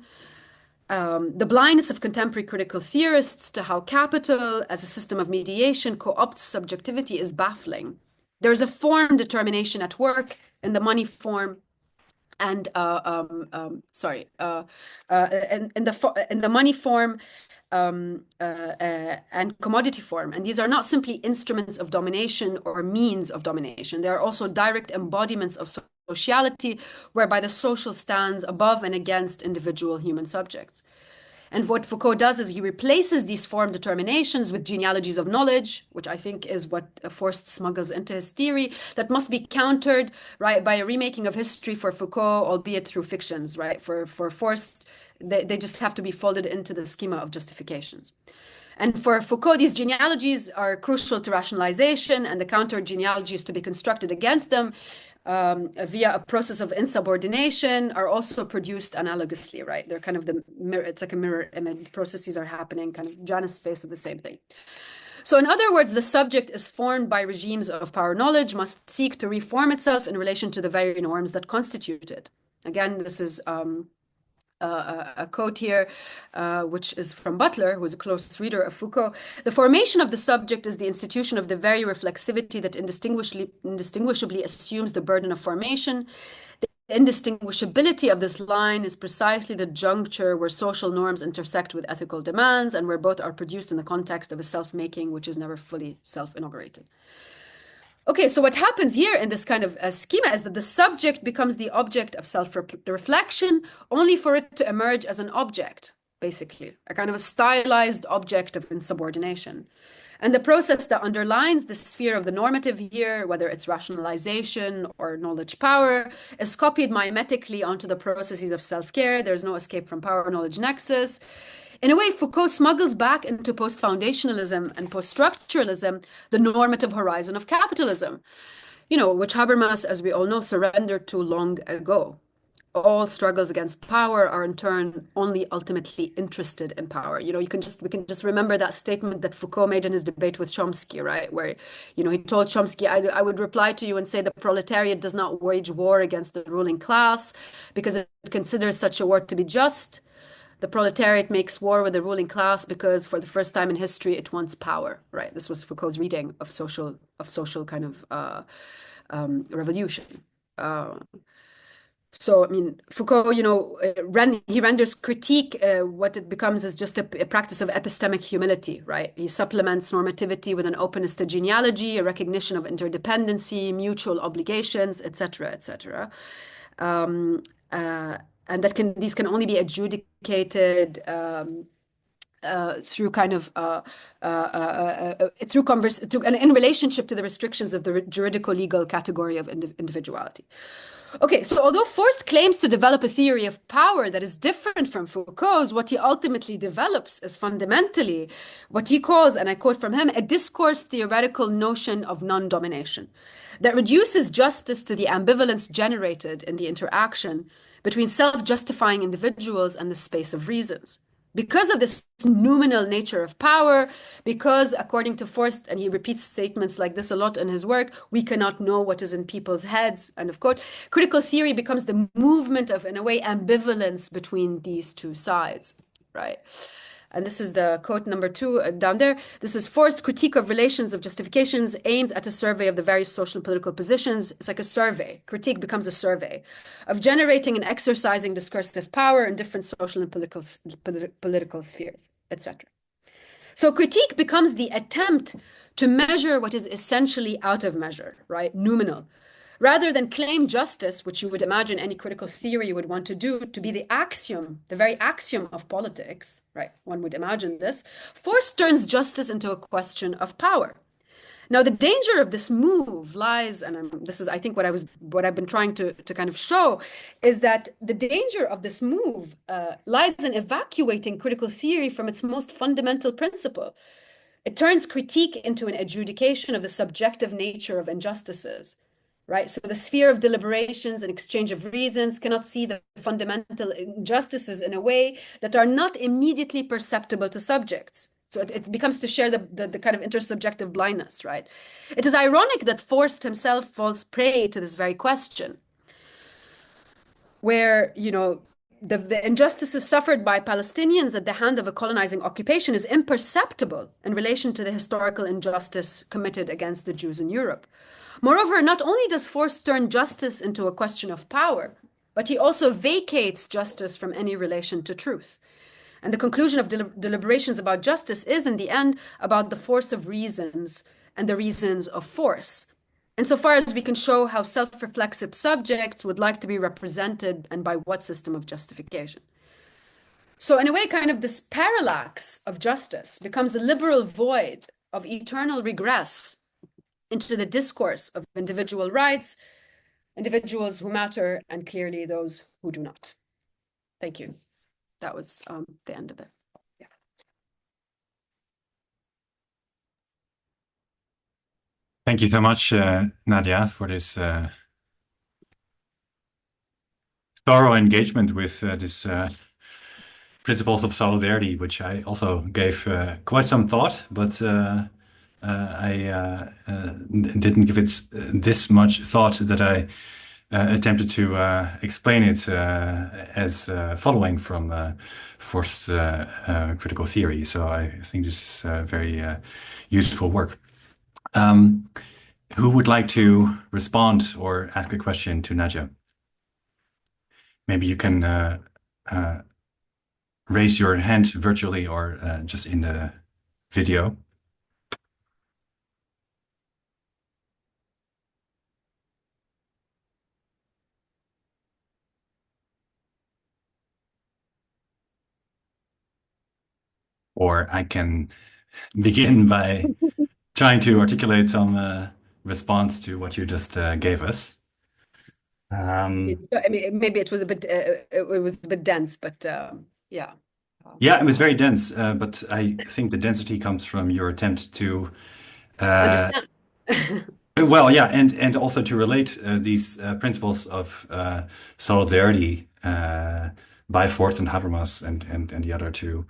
The blindness of contemporary critical theorists to how capital as a system of mediation co-opts subjectivity is baffling. There is a form determination at work in the money form, and in the money form and commodity form. And these are not simply instruments of domination or means of domination. They are also direct embodiments of sociality, whereby the social stands above and against individual human subjects. And what Foucault does is he replaces these form determinations with genealogies of knowledge, which I think is what Forst smuggles into his theory, that must be countered, right, by a remaking of history for Foucault, albeit through fictions, right? For Forst, they just have to be folded into the schema of justifications. And for Foucault, these genealogies are crucial to rationalization, and the counter genealogies to be constructed against them via a process of insubordination are also produced analogously, right? They're kind of the mirror, it's like a mirror image. Processes are happening, kind of Janus face of the same thing. So in other words, the subject is formed by regimes of power knowledge, must seek to reform itself in relation to the very norms that constitute it. Again, this is a quote here, which is from Butler, who is a close reader of Foucault. The formation of the subject is the institution of the very reflexivity that indistinguishably assumes the burden of formation. The indistinguishability of this line is precisely the juncture where social norms intersect with ethical demands and where both are produced in the context of a self-making which is never fully self-inaugurated. Okay, so what happens here in this kind of schema is that the subject becomes the object of self-reflection, only for it to emerge as an object, basically, a kind of a stylized object of insubordination. And the process that underlines the sphere of the normative here, whether it's rationalization or knowledge power, is copied mimetically onto the processes of self-care. There's no escape from power-knowledge nexus. In a way, Foucault smuggles back into post-foundationalism and post-structuralism the normative horizon of capitalism, which Habermas, as we all know, surrendered to long ago. All struggles against power are in turn only ultimately interested in power. We can just remember that statement that Foucault made in his debate with Chomsky, right? Where, he told Chomsky, I would reply to you and say the proletariat does not wage war against the ruling class because it considers such a war to be just. The proletariat makes war with the ruling class because for the first time in history, it wants power, right? This was Foucault's reading of social kind of revolution. So, I mean, Foucault, he renders critique, what it becomes is just a practice of epistemic humility, right? He supplements normativity with an openness to genealogy, a recognition of interdependency, mutual obligations, etc., etc. And these can only be adjudicated through kind of in relationship to the restrictions of the juridico-legal category of individuality. Okay, so although Forst claims to develop a theory of power that is different from Foucault's, what he ultimately develops is fundamentally what he calls, and I quote from him, a discourse theoretical notion of non-domination that reduces justice to the ambivalence generated in the interaction between self-justifying individuals and the space of reasons. Because of this noumenal nature of power, because according to Forst, and he repeats statements like this a lot in his work, we cannot know what is in people's heads, end of quote, critical theory becomes the movement of, in a way, ambivalence between these two sides, right? And this is the quote number 2 down there. This is Forst critique of relations of justifications aims at a survey of the various social and political positions. It's like a survey. Critique becomes a survey of generating and exercising discursive power in different social and political spheres, etc. So critique becomes the attempt to measure what is essentially out of measure, right? Noumenal. Rather than claim justice, which you would imagine any critical theory would want to do, to be the axiom, the very axiom of politics, right? One would imagine this. Forst turns justice into a question of power. Now, the danger of this move lies, and this is, I think, what I've been trying to kind of show, is that the danger of this move lies in evacuating critical theory from its most fundamental principle. It turns critique into an adjudication of the subjective nature of injustices. Right? So the sphere of deliberations and exchange of reasons cannot see the fundamental injustices in a way that are not immediately perceptible to subjects. So it becomes to share the kind of intersubjective blindness, right? It is ironic that Forst himself falls prey to this very question, where, the injustices suffered by Palestinians at the hand of a colonizing occupation is imperceptible in relation to the historical injustice committed against the Jews in Europe. Moreover, not only does Forst turn justice into a question of power, but he also vacates justice from any relation to truth. And the conclusion of deliberations about justice is, in the end, about the force of reasons and the reasons of force. Insofar as we can show how self-reflexive subjects would like to be represented and by what system of justification. So, in a way, kind of this parallax of justice becomes a liberal void of eternal regress into the discourse of individual rights, individuals who matter, and clearly those who do not. Thank you. That was the end of it. Yeah. Thank you so much, Nadia, for this thorough engagement with this principles of solidarity, which I also gave quite some thought, but I didn't give it this much thought that I attempted to explain it as following from Forst's critical theory. So I think this is very useful work. Who would like to respond or ask a question to Nadia? Maybe you can raise your hand virtually or just in the video. Or I can begin by trying to articulate some response to what you just gave us. I mean, maybe it was a bit dense, but yeah. Yeah, it was very dense, but I think the density comes from your attempt to Understand. well, yeah, and also to relate these principles of solidarity by Forst and Habermas and the other two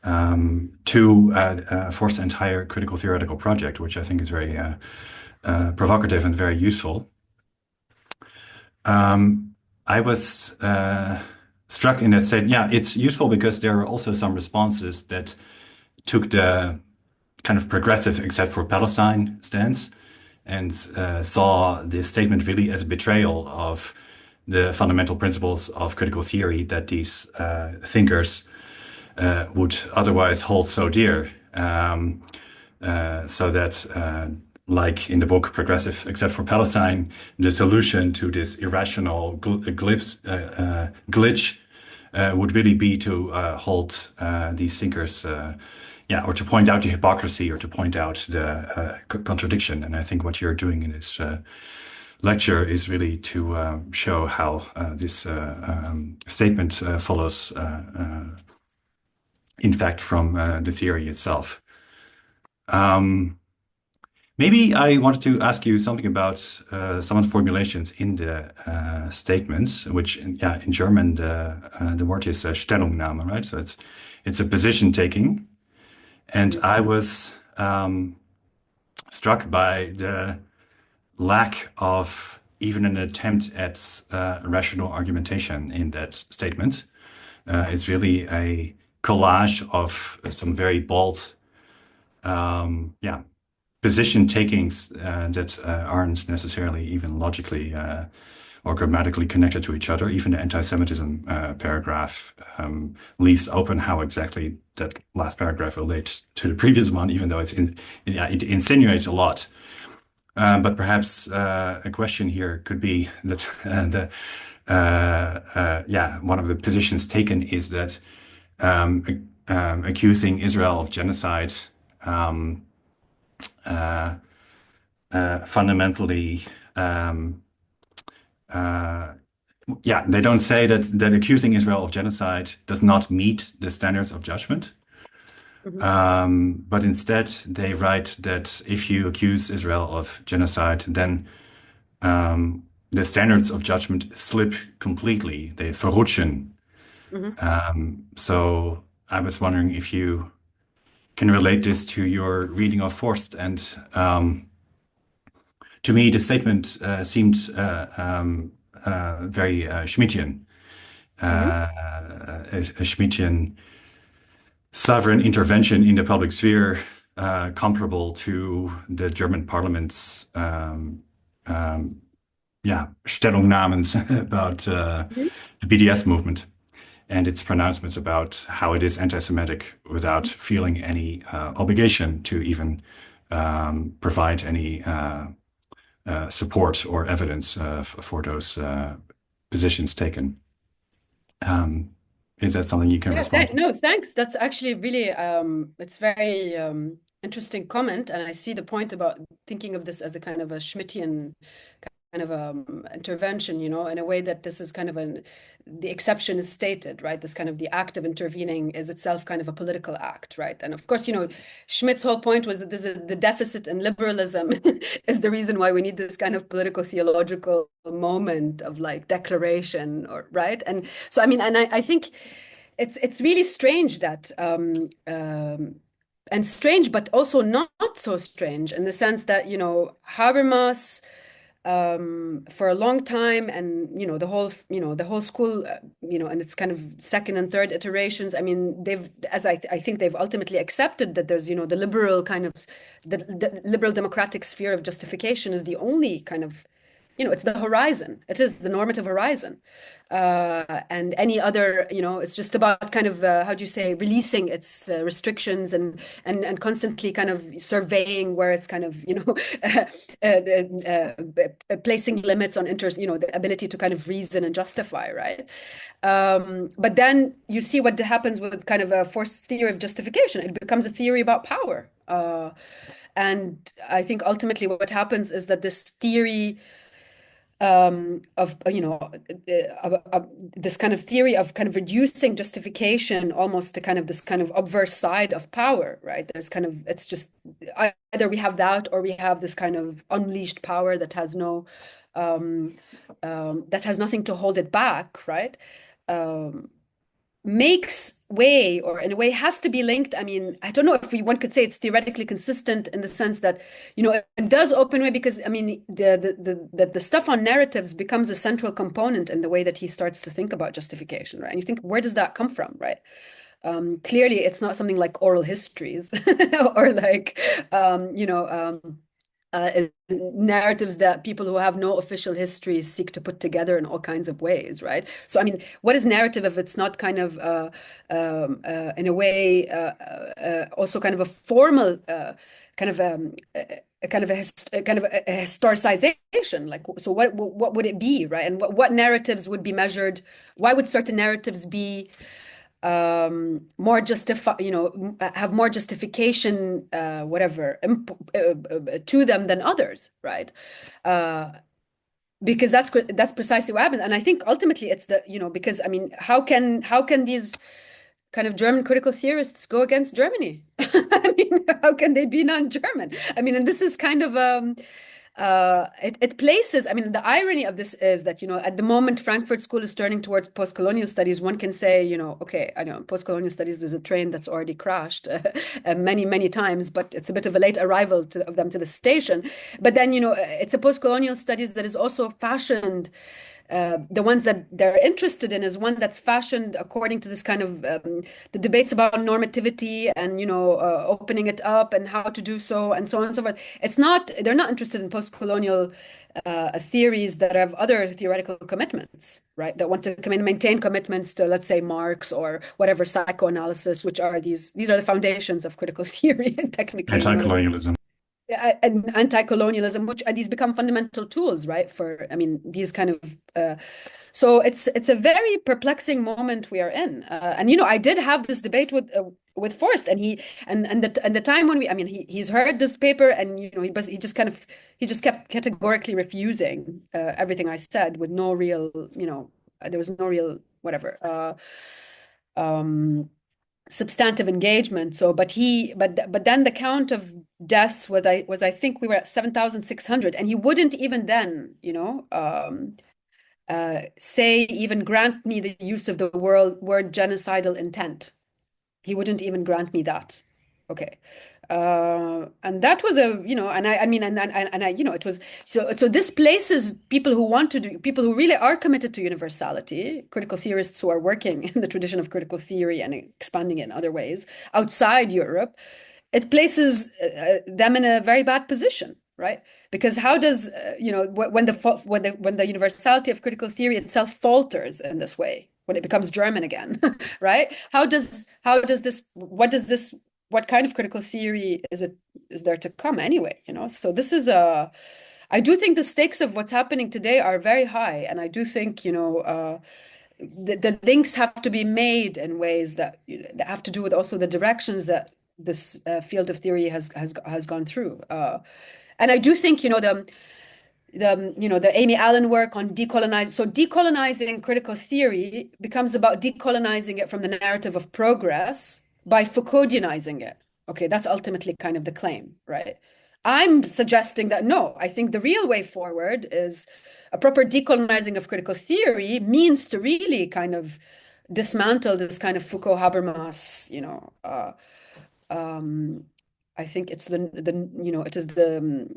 to Forst's entire critical theoretical project, which I think is very provocative and very useful. I was struck in that saying, yeah, it's useful because there are also some responses that took the kind of progressive, except for Palestine, stance and saw this statement really as a betrayal of the fundamental principles of critical theory that these thinkers would otherwise hold so dear. So that, like in the book Progressive, except for Palestine, the solution to this irrational glitch would really be to hold these thinkers, yeah, or to point out the hypocrisy or to point out the contradiction. And I think what you're doing in this lecture is really to show how this statement follows, in fact, from the theory itself. Maybe I wanted to ask you something about some of the formulations in the statements, which, yeah, in German the word is Stellungnahme, right? So it's a position taking, and I was struck by the lack of even an attempt at rational argumentation in that statement. It's really a collage of some very bold, yeah, position takings that aren't necessarily even logically or grammatically connected to each other. Even the anti-Semitism paragraph leaves open how exactly that last paragraph relates to the previous one, even though it insinuates a lot. But perhaps a question here could be that yeah, one of the positions taken is that accusing Israel of genocide fundamentally, yeah, they don't say that accusing Israel of genocide does not meet the standards of judgment. But instead, they write that if you accuse Israel of genocide, then the standards of judgment slip completely. They verrutschen. So I was wondering if you can relate this to your reading of Forst. And to me, the statement seemed very Schmittian, a Schmittian sovereign intervention in the public sphere, comparable to the German parliament's yeah, Stellungnahmen about Mhm. the BDS movement and its pronouncements about how it is anti-Semitic without feeling any obligation to even provide any support or evidence for those positions taken. Is that something you can Yeah, respond to? no, thanks. That's actually really it's very interesting comment, and I see the point about thinking of this as a kind of a Schmittian kind of intervention, in a way that this is kind of the exception is stated, right? This kind of the act of intervening is itself kind of a political act, right? And of course, Schmidt's whole point was that the deficit in liberalism is the reason why we need this kind of political theological moment of like declaration, or right? And so, I mean, and I think it's really strange that and strange, but also not so strange in the sense that, Habermas for a long time, and the whole school, and its kind of second and third iterations. I mean, I think they've ultimately accepted that there's, the liberal kind of the liberal democratic sphere of justification is the only kind of, it's the horizon. It is the normative horizon. And any other, it's just about kind of, how do you say, releasing its restrictions, and constantly kind of surveying where it's kind of, placing limits on the ability to kind of reason and justify, right? But then you see what happens with kind of a Forst theory of justification. It becomes a theory about power. And I think ultimately what happens is that this theory of this kind of theory of kind of reducing justification almost to kind of this kind of obverse side of power, right? There's kind of, it's just either we have that, or we have this kind of unleashed power that has nothing to hold it back, right? Makes way, or in a way has to be linked. I mean, I don't know if one could say it's theoretically consistent in the sense that, it does open way, because I mean, the stuff on narratives becomes a central component in the way that he starts to think about justification, right? And you think, where does that come from, right? Clearly, it's not something like oral histories or like, narratives that people who have no official histories seek to put together in all kinds of ways, right? So, I mean, what is narrative if it's not kind of, in a way, also kind of a formal, kind of a kind of a historicization? Like, so what would it be, right? And what narratives would be measured? Why would certain narratives be more justify, have more justification, whatever, to them than others, right? Because that's precisely what happens. And I think ultimately it's because I mean, how can these kind of German critical theorists go against Germany? I mean, how can they be non-German? I mean, and this is kind of it places, I mean, the irony of this is that, at the moment Frankfurt School is turning towards post-colonial studies, one can say, okay, I know post-colonial studies is a train that's already crashed many, many times, but it's a bit of a late arrival of them to the station. But then, it's a post-colonial studies that is also fashioned, the ones that they're interested in is one that's fashioned according to this kind of the debates about normativity and opening it up and how to do so and so on and so forth. They're not interested in post-colonial theories that have other theoretical commitments, right? That want to come in and maintain commitments to, let's say, Marx or whatever, psychoanalysis, which are these are the foundations of critical theory, technically. Anti-colonialism. And anti-colonialism, which these become fundamental tools, right? For, I mean, these kind of so it's a very perplexing moment we are in, and I did have this debate with Forst, and the time when I mean, he's heard this paper, and he just kept categorically refusing everything I said with no real, there was no real whatever. Substantive engagement. So, but then the count of deaths I think we were at 7,600, and he wouldn't even then, say, even grant me the use of the word genocidal intent. He wouldn't even grant me that. Okay. And that was I mean, and I, it was, so this places people who really are committed to universality, critical theorists who are working in the tradition of critical theory and expanding it in other ways outside Europe. It places them in a very bad position, right? Because how does when the universality of critical theory itself falters in this way, when it becomes German again, right? How does this what kind of critical theory is there to come anyway, So this is a I do think the stakes of what's happening today are very high, and I do think, the links have to be made in ways that have to do with also the directions that this field of theory has gone through. And I do think, the Amy Allen work on decolonizing. So decolonizing critical theory becomes about decolonizing it from the narrative of progress by Foucauldianizing it. Okay, that's ultimately kind of the claim, right? I'm suggesting that no, I think the real way forward is a proper decolonizing of critical theory means to really kind of dismantle this kind of Foucault Habermas, I think it's it is the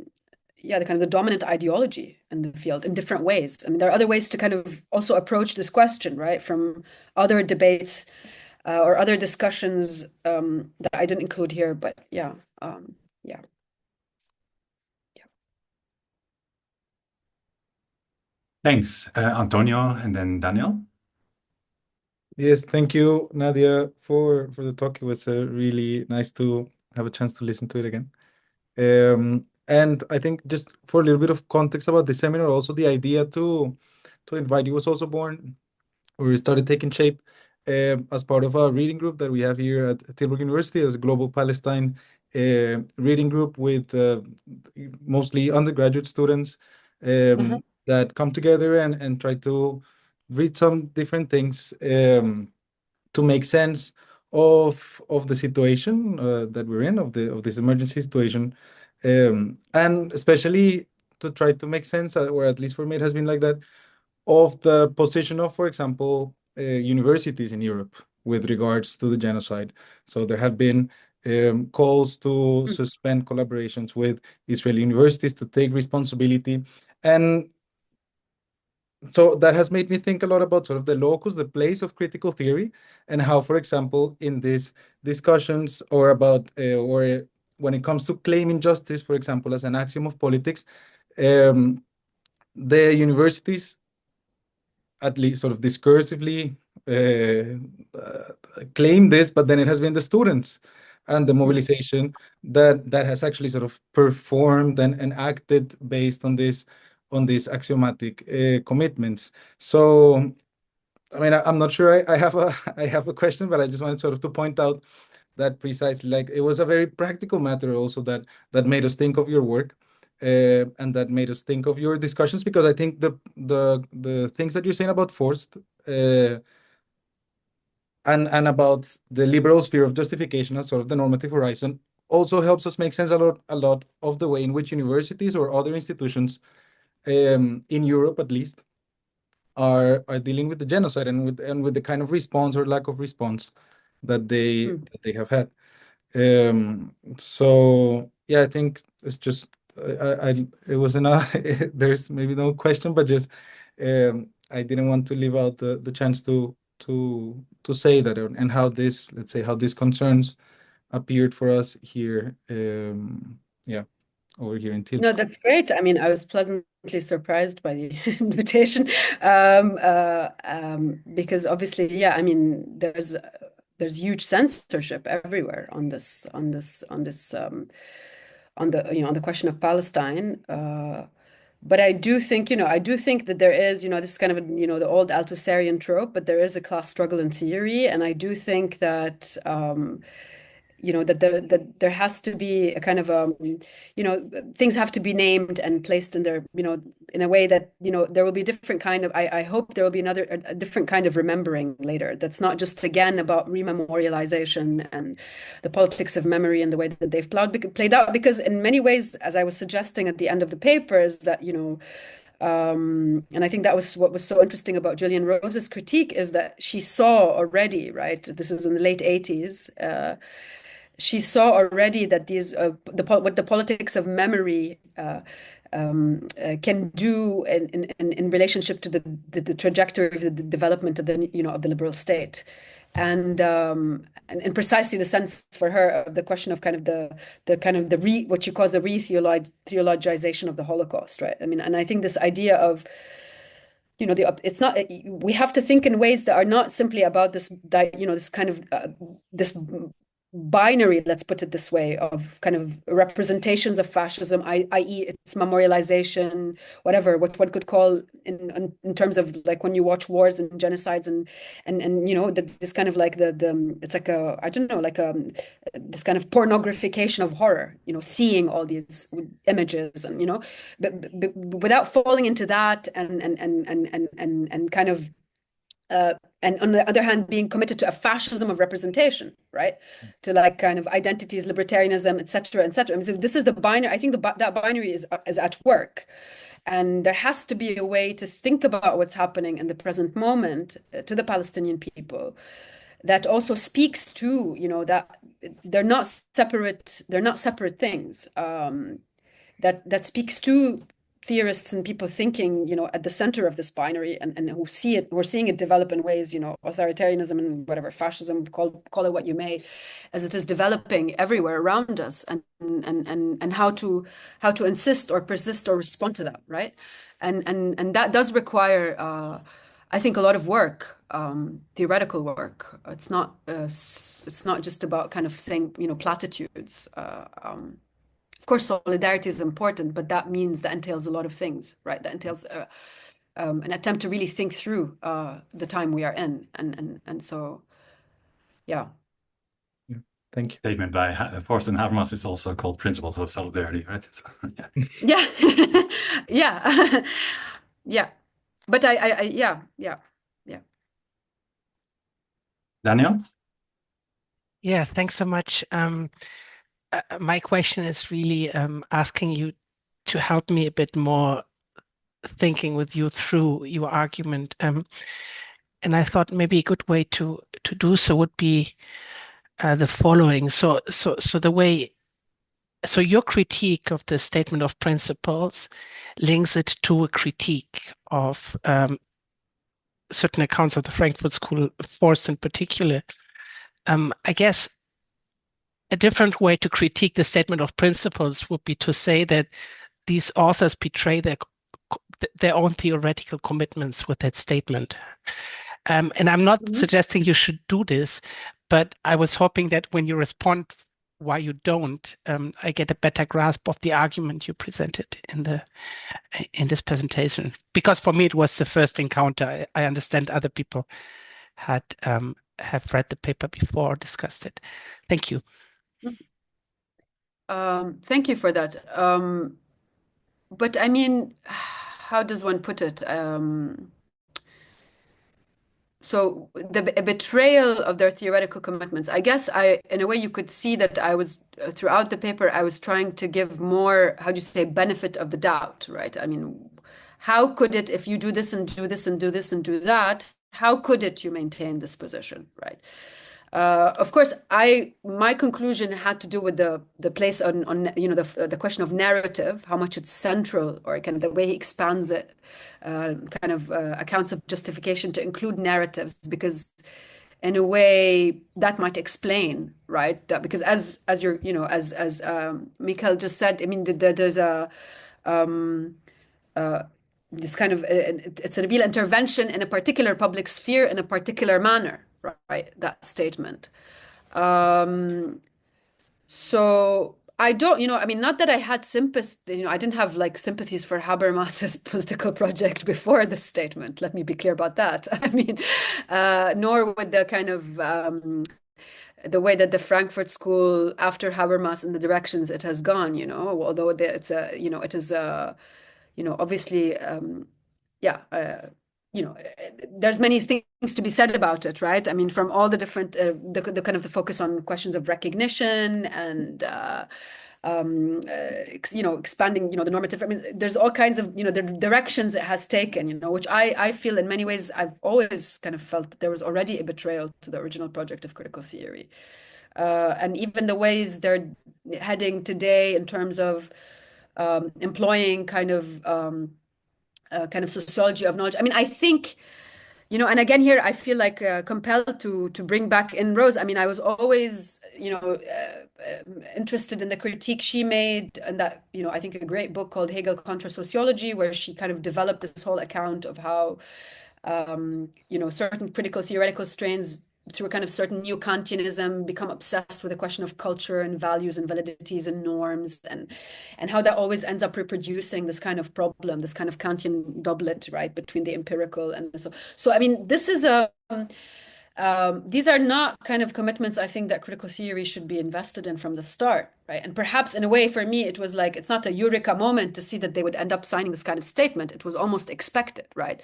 kind of the dominant ideology in the field in different ways. I mean, there are other ways to kind of also approach this question, right? From other debates or other discussions that I didn't include here, but yeah, yeah. Thanks, Antonio, and then Daniel. Yes, thank you, Nadia, for the talk. It was really nice to have a chance to listen to it again. And I think just for a little bit of context about the seminar, also the idea to invite you was also born, or it started taking shape as part of a reading group that we have here at Tilburg University as a Global Palestine reading group with mostly undergraduate students that come together and try to read some different things to make sense of the situation that we're in, of this emergency situation, and especially to try to make sense, or at least for me it has been like that, of the position of, for example, universities in Europe with regards to the genocide. So there have been calls to suspend collaborations with Israeli universities to take responsibility. And so that has made me think a lot about sort of the locus, the place of critical theory, and how, for example, in these discussions or about, or when it comes to claiming justice, for example, as an axiom of politics, the universities, at least sort of discursively, claim this, but then it has been the students and the mobilization that has actually sort of performed and acted based on these axiomatic commitments. So, I mean, I'm not sure I have I have a question, but I just wanted sort of to point out that precisely, like, it was a very practical matter also that made us think of your work. And that made us think of your discussions, because I think the things that you're saying about Forst and about the liberal sphere of justification as sort of the normative horizon also helps us make sense a lot of the way in which universities or other institutions in Europe, at least, are dealing with the genocide and with the kind of response or lack of response that they have had. So yeah, I think it's just it was there's maybe no question, but just I didn't want to leave out the chance to say that, and how this, let's say, how these concerns appeared for us here, yeah, over here in Tilburg. No, that's great. I mean, I was pleasantly surprised by the invitation, because obviously, yeah, I mean, there's huge censorship everywhere on the question of Palestine. But I do think, that there is, this is kind of, the old Althusserian trope, but there is a class struggle in theory, and I do think that. That there has to be a kind of things have to be named and placed in their, in a way that, there will be different kind of, I hope there will be a different kind of remembering later. That's not just again about rememorialization and the politics of memory and the way that they've played out, because in many ways, as I was suggesting at the end of the papers, that, and I think that was what was so interesting about Gillian Rose's critique, is that she saw already, right? This is in the late 80s. She saw already that what the politics of memory can do in relationship to the trajectory of the development of the liberal state. and precisely the sense for her of the question of kind of what she calls the re-theologization of the Holocaust, right? I mean, and I think this idea of, it's not, we have to think in ways that are not simply about this, this kind of this binary, let's put it this way, of kind of representations of fascism, i.e. its memorialization, whatever, what one could call in terms of like when you watch wars and genocides and this kind of like the it's like a, I don't know, like this kind of pornographication of horror, seeing all these images and but without falling into that and kind of and on the other hand, being committed to a fascism of representation, right? To like kind of identities, libertarianism, et cetera, et cetera. I mean, so this is the binary. I think that binary is at work. And there has to be a way to think about what's happening in the present moment to the Palestinian people that also speaks to, that they're not separate things. That speaks to theorists and people thinking, at the center of this binary and who see it, we're seeing it develop in ways, authoritarianism and whatever, fascism, call it what you may, as it is developing everywhere around us, and how to insist or persist or respond to that, right? And that does require, I think, a lot of work, theoretical work. It's not just about kind of saying, platitudes. Of course, solidarity is important, but that means that entails a lot of things, right? That entails an attempt to really think through the time we are in, and so, yeah. Yeah, thank you. Statement by Forst and Habermas is also called Principles of Solidarity, right? So, yeah, yeah, yeah. But yeah. Daniel? Yeah, thanks so much. My question is really asking you to help me a bit more thinking with you through your argument. And I thought maybe a good way to do so would be the following. So your critique of the statement of principles links it to a critique of certain accounts of the Frankfurt School, Forst in particular. I guess a different way to critique the statement of principles would be to say that these authors betray their own theoretical commitments with that statement. And I'm not suggesting you should do this, but I was hoping that when you respond why you don't, I get a better grasp of the argument you presented in this presentation. Because for me, it was the first encounter. I understand other people have read the paper before or discussed it. Thank you. Thank you for that. But I mean, how does one put it? So the betrayal of their theoretical commitments, I guess in a way you could see that I was, throughout the paper, I was trying to give more, how do you say, benefit of the doubt, right? I mean, how could it, if you do this and do this and do this and do that, how could it you maintain this position, right? Of course, my conclusion had to do with the place on the question of narrative, how much it's central, or kind of the way he expands it, kind of accounts of justification to include narratives, because in a way that might explain, right? That because as you're as Mikhail just said, I mean there's a this kind of it's a real intervention in a particular public sphere in a particular manner, right? That statement. So I don't, I mean, not that I had sympathy, I didn't have like sympathies for Habermas's political project before this statement. Let me be clear about that. I mean, nor with the kind of the way that the Frankfurt School, after Habermas and the directions it has gone, although it's it is obviously, there's many things to be said about it, right? I mean, from all the different, the kind of the focus on questions of recognition and, expanding, the normative. I mean, there's all kinds of, the directions it has taken, which I feel in many ways, I've always kind of felt that there was already a betrayal to the original project of critical theory. And even the ways they're heading today in terms of employing kind of sociology of knowledge. I mean, I think, and again here I feel like compelled to bring back in Rose. I mean, I was always, interested in the critique she made, and that, I think a great book called Hegel Contra Sociology, where she kind of developed this whole account of how, certain critical theoretical strains through a kind of certain neo-Kantianism become obsessed with the question of culture and values and validities and norms, and how that always ends up reproducing this kind of problem, this kind of Kantian doublet, right, between the empirical and so I mean, this is these are not kind of commitments I think that critical theory should be invested in from the start, right? And perhaps in a way for me it was like, it's not a eureka moment to see that they would end up signing this kind of statement. It was almost expected, right?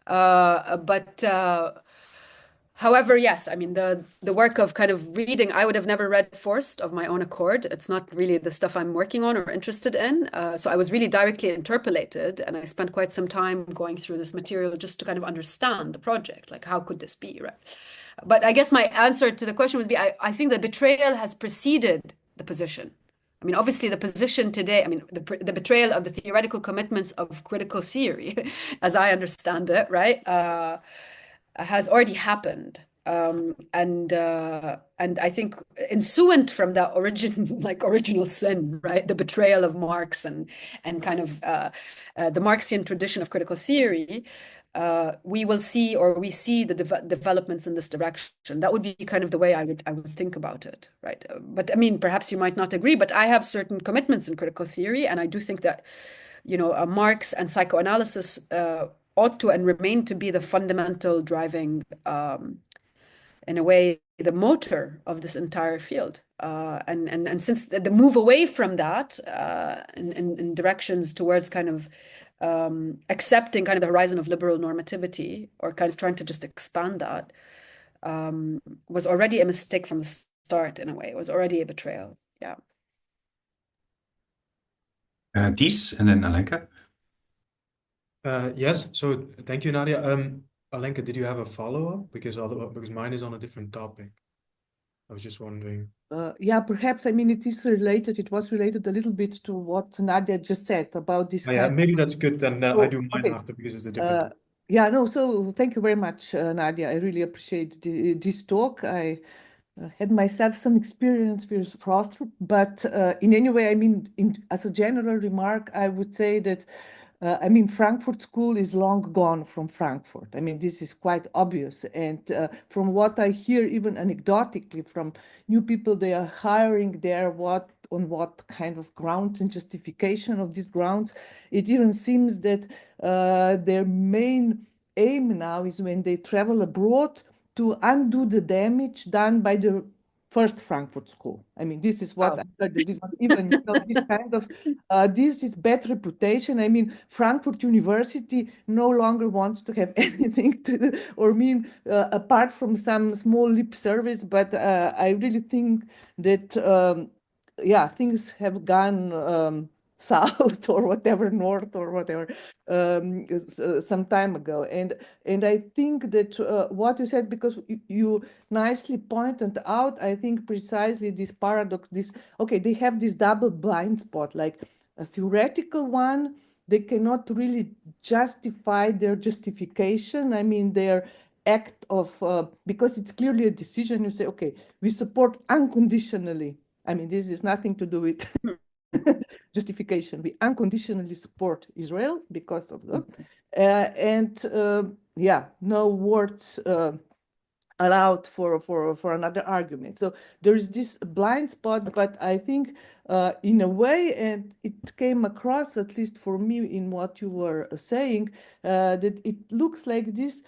But however, yes, I mean, the work of kind of reading, I would have never read Forst of my own accord. It's not really the stuff I'm working on or interested in. So I was really directly interpellated, and I spent quite some time going through this material just to kind of understand the project, like how could this be, right? But I guess my answer to the question would be, I think the betrayal has preceded the position. I mean, obviously, the position today, I mean, the betrayal of the theoretical commitments of critical theory, as I understand it, right, has already happened. And I think ensuant from that original sin, right, the betrayal of Marx and kind of the Marxian tradition of critical theory, we see the developments in this direction. That would be kind of the way I would think about it, right? But I mean, perhaps you might not agree, but I have certain commitments in critical theory, and I do think that, Marx and psychoanalysis ought to and remain to be the fundamental driving, in a way, the motor of this entire field. And since the move away from that in directions towards kind of accepting kind of the horizon of liberal normativity, or kind of trying to just expand that, was already a mistake from the start. In a way, it was already a betrayal. Yeah. Dies, and then Alenka. Yes, so thank you, Nadia. Alenka, did you have a follow-up? Because mine is on a different topic. I was just wondering. Yeah, perhaps, I mean, it was related a little bit to what Nadia just said about this Yeah, maybe that's good, then I do mine okay. after, because it's a different. Yeah, no, so thank you very much, Nadia. I really appreciate this talk. I had myself some experience with Forst, but in any way, I mean, as a general remark, I would say that I mean, Frankfurt School is long gone from Frankfurt. I mean, this is quite obvious. And from what I hear, even anecdotically, from new people they are hiring there, on what kind of grounds and justification of these grounds, it even seems that their main aim now is, when they travel abroad, to undo the damage done by the first Frankfurt School. I mean, this is what I heard. It was even, this kind of, this is bad reputation. I mean, Frankfurt University no longer wants to have anything to do, or mean, apart from some small lip service, but I really think that, yeah, things have gone south or whatever, north or whatever, some time ago. And I think that what you said, because you nicely pointed out, I think precisely this paradox, okay, they have this double blind spot, like a theoretical one, they cannot really justify their justification. I mean, their act of, because it's clearly a decision, you say, okay, we support unconditionally. I mean, this is nothing to do with justification. We unconditionally support Israel because of them. Yeah, no words allowed for another argument. So there is this blind spot, but I think in a way, and it came across, at least for me in what you were saying, that it looks like this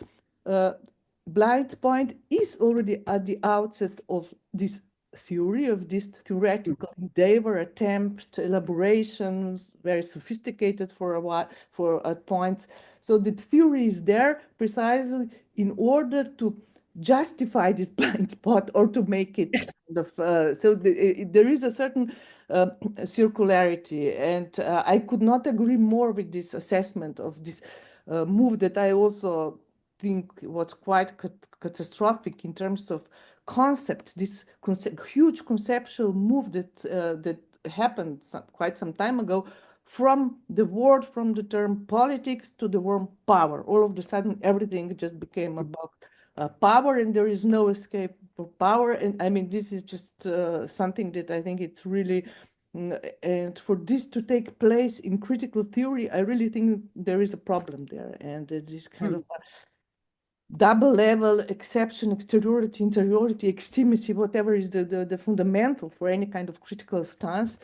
blind point is already at the outset of this theory, of this theoretical endeavor, attempt, elaborations, very sophisticated for a while, for a point. So the theory is there precisely in order to justify this blind spot, or to make it kind of, so there is a certain circularity, and I could not agree more with this assessment of this move that I also think was quite catastrophic in terms of concept, this huge conceptual move that happened quite some time ago, from the term politics to the word power. All of a sudden, everything just became about power, and there is no escape for power. And I mean, this is just something that I think it's really, and for this to take place in critical theory, I really think there is a problem there. And this kind of double level, exception, exteriority, interiority, extremacy, whatever is the fundamental for any kind of critical stance.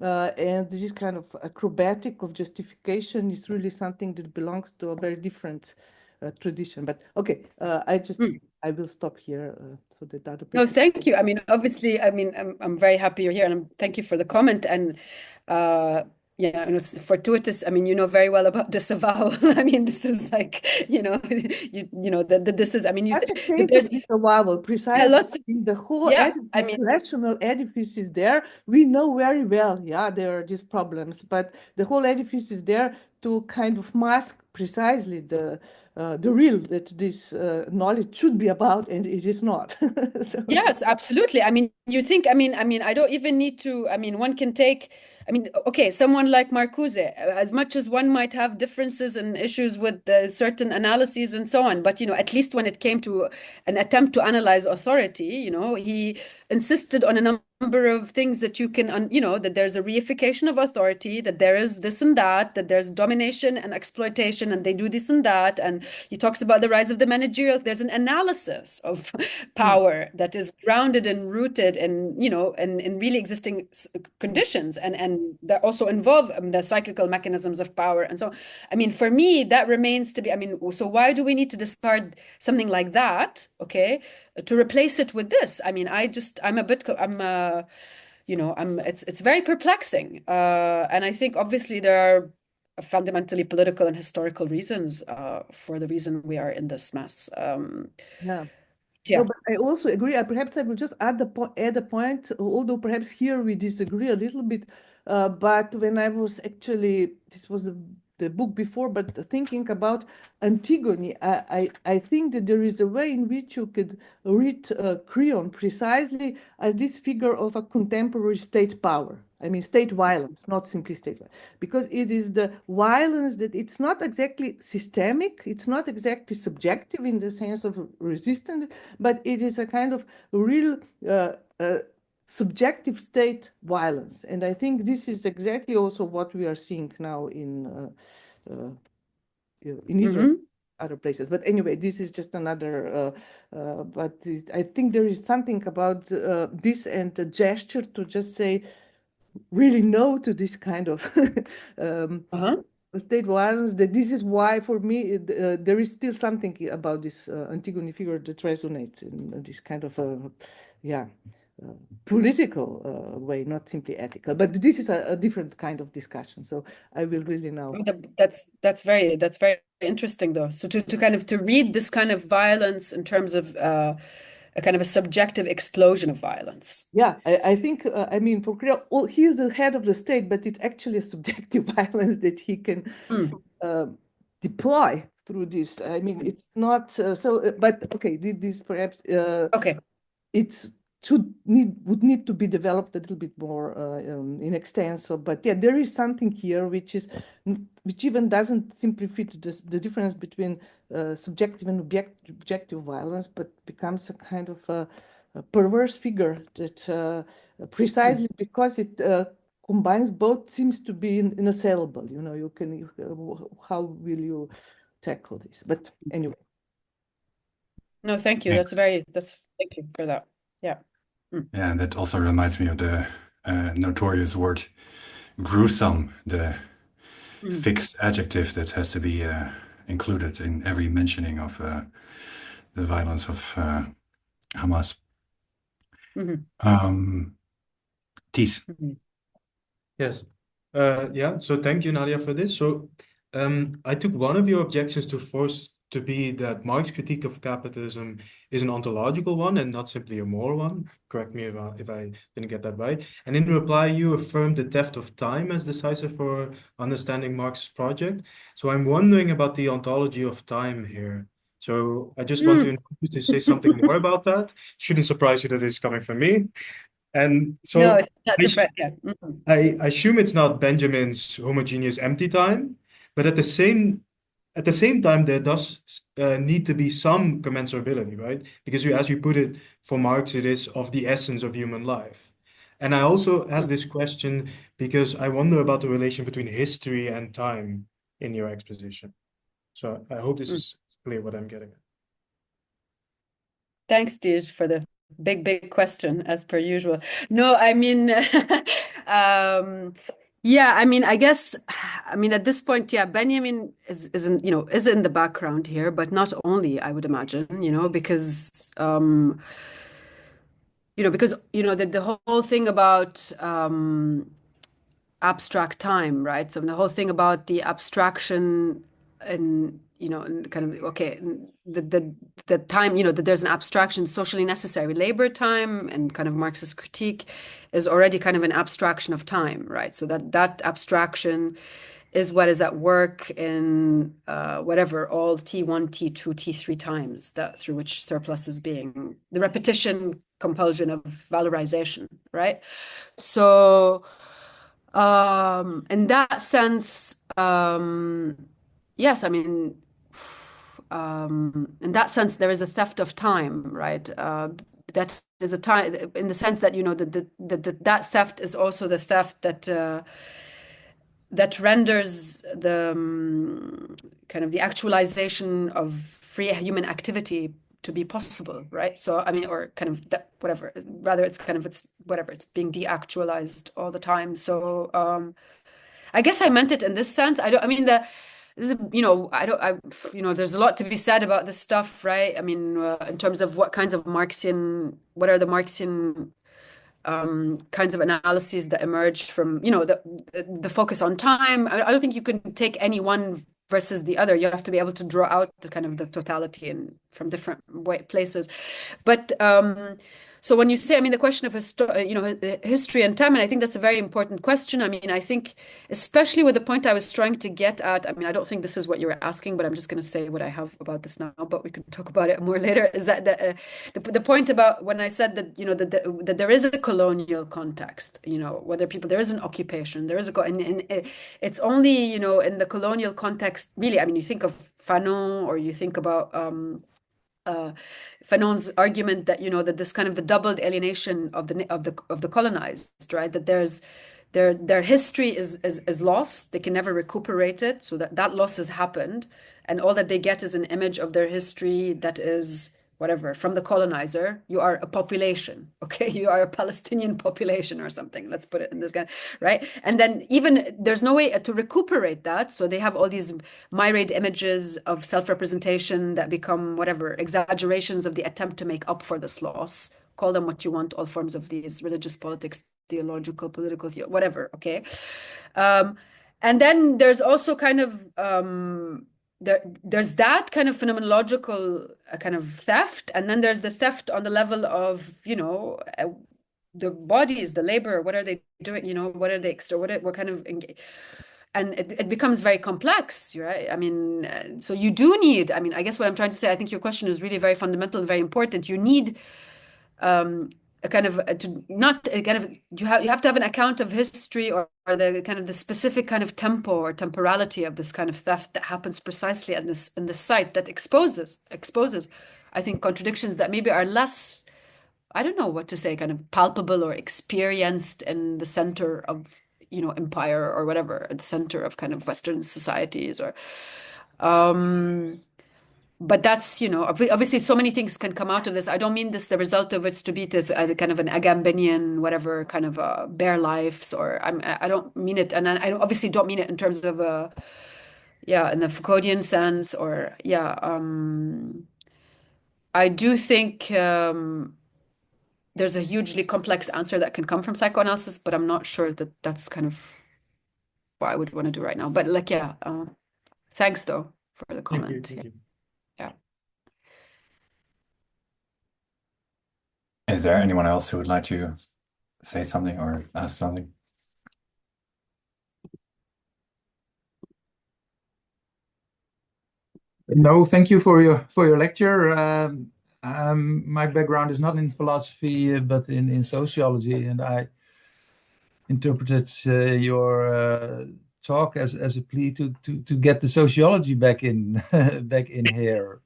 And this kind of acrobatic of justification is really something that belongs to a very different tradition. But okay, I will stop here so that other people. No, thank you. I mean, obviously, I mean, I'm very happy you're here, and thank you for the comment. And yeah, and it's fortuitous. I mean, you know very well about disavow. I mean, this is like, you know, this is. I mean, you That's said a case that there's of disavowal, precisely. yeah, lots of, The whole yeah. edifice, I mean, rational edifice is there. We know very well, yeah, there are these problems, but the whole edifice is there to kind of mask precisely the real that this knowledge should be about, and it is not. So. yes, absolutely. I mean, you think, I mean, I don't even need to, I mean, one can take, I mean, okay, someone like Marcuse, as much as one might have differences and issues with certain analyses and so on, but, you know, at least when it came to an attempt to analyze authority, you know, he insisted on a number of things that you can, you know, that there's a reification of authority, that there is this and that there's domination and exploitation, and they do this and that. And he talks about the rise of the managerial. There's an analysis of power that is grounded and rooted in, you know, in really existing conditions, and that also involve the psychical mechanisms of power. And so, I mean, for me, that remains to be, I mean, so why do we need to discard something like that, okay, to replace it with this? I mean, you know, it's very perplexing. And I think obviously there are fundamentally political and historical reasons for the reason we are in this mess. Yeah. Yeah. No, but I also agree. Perhaps I will just add a point, although perhaps here we disagree a little bit. But when I was actually, this was the book before, but thinking about Antigone, I think that there is a way in which you could read Creon precisely as this figure of a contemporary state power. I mean, state violence, not simply state violence, because it is the violence that it's not exactly systemic, it's not exactly subjective in the sense of resistance, but it is a kind of real subjective state violence. And I think this is exactly also what we are seeing now in Israel, other places. But anyway, this is just another, I think there is something about this and the gesture to just say, really no to this kind of state violence, that this is why for me there is still something about this Antigone figure that resonates in this kind of political way, not simply ethical. But this is a different kind of discussion, so I will really now. That's very interesting though. So to kind of to read this kind of violence in terms of a kind of a subjective explosion of violence. Yeah, I think, I mean, for Creon, he is the head of the state, but it's actually a subjective violence that he can deploy through this. I mean, it's not but okay, this perhaps okay, it's would need to be developed a little bit more in extenso. But yeah, there is something here which even doesn't simply fit the difference between subjective and objective violence, but becomes a kind of a perverse figure that precisely because it combines both seems to be inassailable. You know, how will you tackle this? But anyway. No, thank you. Thanks. Thank you for that. Yeah. Yeah, and that also reminds me of the notorious word gruesome, the fixed adjective that has to be included in every mentioning of the violence of Hamas. Thies. Yes. Yeah, so thank you, Nadia, for this. So I took one of your objections to Forst to be that Marx's critique of capitalism is an ontological one and not simply a moral one. Correct me if I didn't get that right. And in reply, you affirmed the theft of time as decisive for understanding Marx's project. So I'm wondering about the ontology of time here. So I just want to invite you to say something more about that. Shouldn't surprise you that it's coming from me. And No, so that's I, a sh- fact. Yeah. Mhm. I assume it's not Benjamin's homogeneous empty time, but at the same time, there does need to be some commensurability, right? Because as you put it, for Marx, it is of the essence of human life. And I also ask this question because I wonder about the relation between history and time in your exposition. So I hope this is clear what I'm getting at. Thanks, Dij, for the big question, as per usual. No, I mean, yeah, I mean, I guess, I mean, at this point, yeah, Benjamin is in the background here, but not only, I would imagine, because the whole thing about abstract time, right? So the whole thing about the abstraction and kind of okay, the time, that there's an abstraction socially necessary. Labor time and kind of Marxist critique is already kind of an abstraction of time, right? So that abstraction is what is at work in whatever all T1, T2, T3 times that through which surplus is being the repetition compulsion of valorization, right? So in that sense, yes, I mean, in that sense, there is a theft of time, right? That is a time in the sense that that theft is also the theft that renders the kind of the actualization of free human activity to be possible, right? So I mean, or kind of that whatever. Rather, it's whatever. It's being deactualized all the time. So I guess I meant it in this sense. I don't. I mean this is, I don't. There's a lot to be said about this stuff, right? I mean, in terms of what are the Marxian kinds of analyses that emerge from, the focus on time. I don't think you can take any one versus the other. You have to be able to draw out the kind of the totality and from different places. But so when you say, I mean, the question of history and time, and I think that's a very important question. I mean, I think especially with the point I was trying to get at, I mean, I don't think this is what you were asking, but I'm just going to say what I have about this now, but we can talk about it more later, is that the point about when I said that, that there is a colonial context, whether there is an occupation, there is it's only, in the colonial context, really, I mean, you think of Fanon or you think about Fanon's argument that that this kind of the doubled alienation of the colonized, right? That their history is lost. They can never recuperate it. So that loss has happened, and all that they get is an image of their history that is whatever from the colonizer. You are a population, okay? You are a Palestinian population or something. Let's put it in this kind, right? And then even there's no way to recuperate that. So they have all these myriad images of self-representation that become whatever exaggerations of the attempt to make up for this loss. Call them what you want, all forms of these religious politics, theological, political, whatever, okay? And then there's also kind of there's that kind of phenomenological kind of theft, and then there's the theft on the level of the bodies, the labor. What are they doing? What are they extra? What kind of and it becomes very complex, right? I mean, so you do need. I mean, I guess what I'm trying to say. I think your question is really very fundamental and very important. You need a kind of to not a kind of you have to have an account of history or the kind of the specific kind of tempo or temporality of this kind of theft that happens precisely in this site that exposes I think contradictions that maybe are less, I don't know what to say, kind of palpable or experienced in the center of empire or whatever, at the center of kind of Western societies or but that's, obviously so many things can come out of this. I don't mean this, the result of it's to be this kind of an Agambenian, whatever kind of bare lives, or I don't mean it. And I obviously don't mean it in terms of, in the Foucauldian sense or, I do think there's a hugely complex answer that can come from psychoanalysis, but I'm not sure that that's kind of what I would want to do right now. But like, thanks though for the comment. Thank you. Yeah. Is there anyone else who would like to say something or ask something? No, thank you for your lecture. my background is not in philosophy, but in sociology, and I interpreted your talk as a plea to get the sociology back in back in here.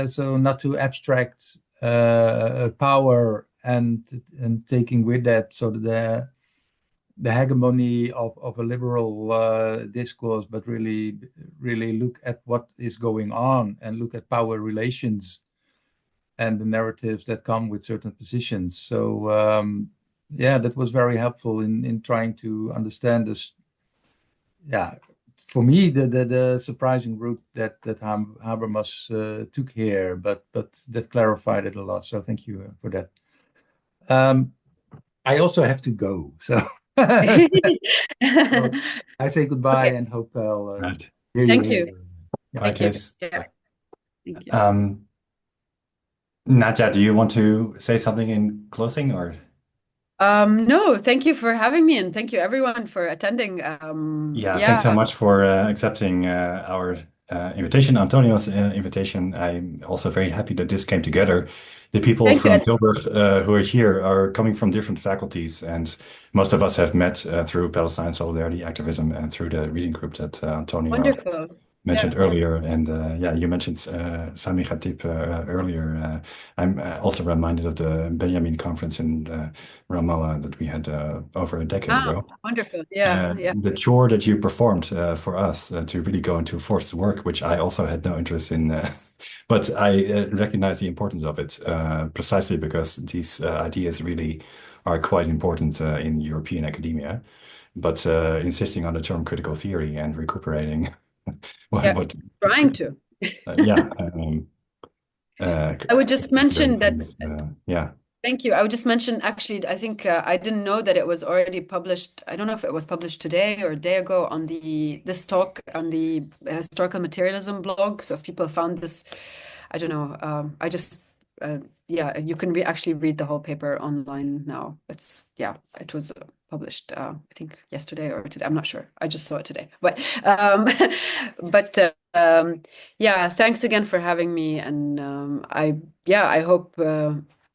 So not to abstract power and taking with that sort of the hegemony of a liberal discourse, but really look at what is going on and look at power relations and the narratives that come with certain positions. So yeah, that was very helpful in trying to understand this. Yeah, for me, the surprising route that Habermas took here, but that clarified it a lot. So thank you for that. I also have to go, so. So I say goodbye Okay. and hope I'll Right. hear Thank you you. later. Bye, Thank you. Kees. Yeah. Thank you. Nadia, do you want to say something in closing, or? No, thank you for having me, and thank you everyone for attending. Yeah, thanks so much for accepting our invitation, Antonio's invitation. I'm also very happy that this came together. The people Thank you. from Tilburg who are here are coming from different faculties, and most of us have met through Palestine solidarity activism and through the reading group that Antonio Wonderful. mentioned Yeah. earlier. And yeah, you mentioned Sami Khatib earlier. I'm also reminded of the Benjamin conference in Ramallah that we had over a decade ago. Wonderful. Yeah. Yeah. The chore that you performed for us to really go into Forst's work, which I also had no interest in, but I recognize the importance of it precisely because these ideas really are quite important in European academia. But insisting on the term critical theory and recuperating Yeah. what Trying to. yeah. I would just mention that. Yeah. Thank you. I would just mention, actually, I think I didn't know that it was already published. I don't know if it was published today or a day ago on this talk on the historical materialism blog. So if people found this, I don't know. I just yeah, you can actually read the whole paper online now. It was published I think yesterday or today. I'm not sure. I just saw it today. But yeah, thanks again for having me, and I hope.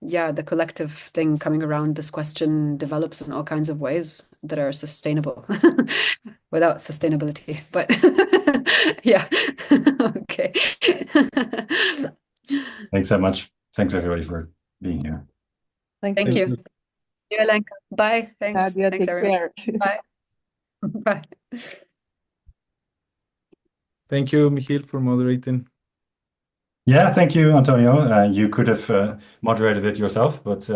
The collective thing coming around this question develops in all kinds of ways that are sustainable without sustainability. But yeah, okay. Thanks so much. Thanks everybody for being here. Thank Thank you. you. Lenka. Bye. Thanks. Nadia, Thanks, take everyone. care. Bye. Bye. Thank you, Michiel, for moderating. Yeah, thank you, Antonio. You could have moderated it yourself, but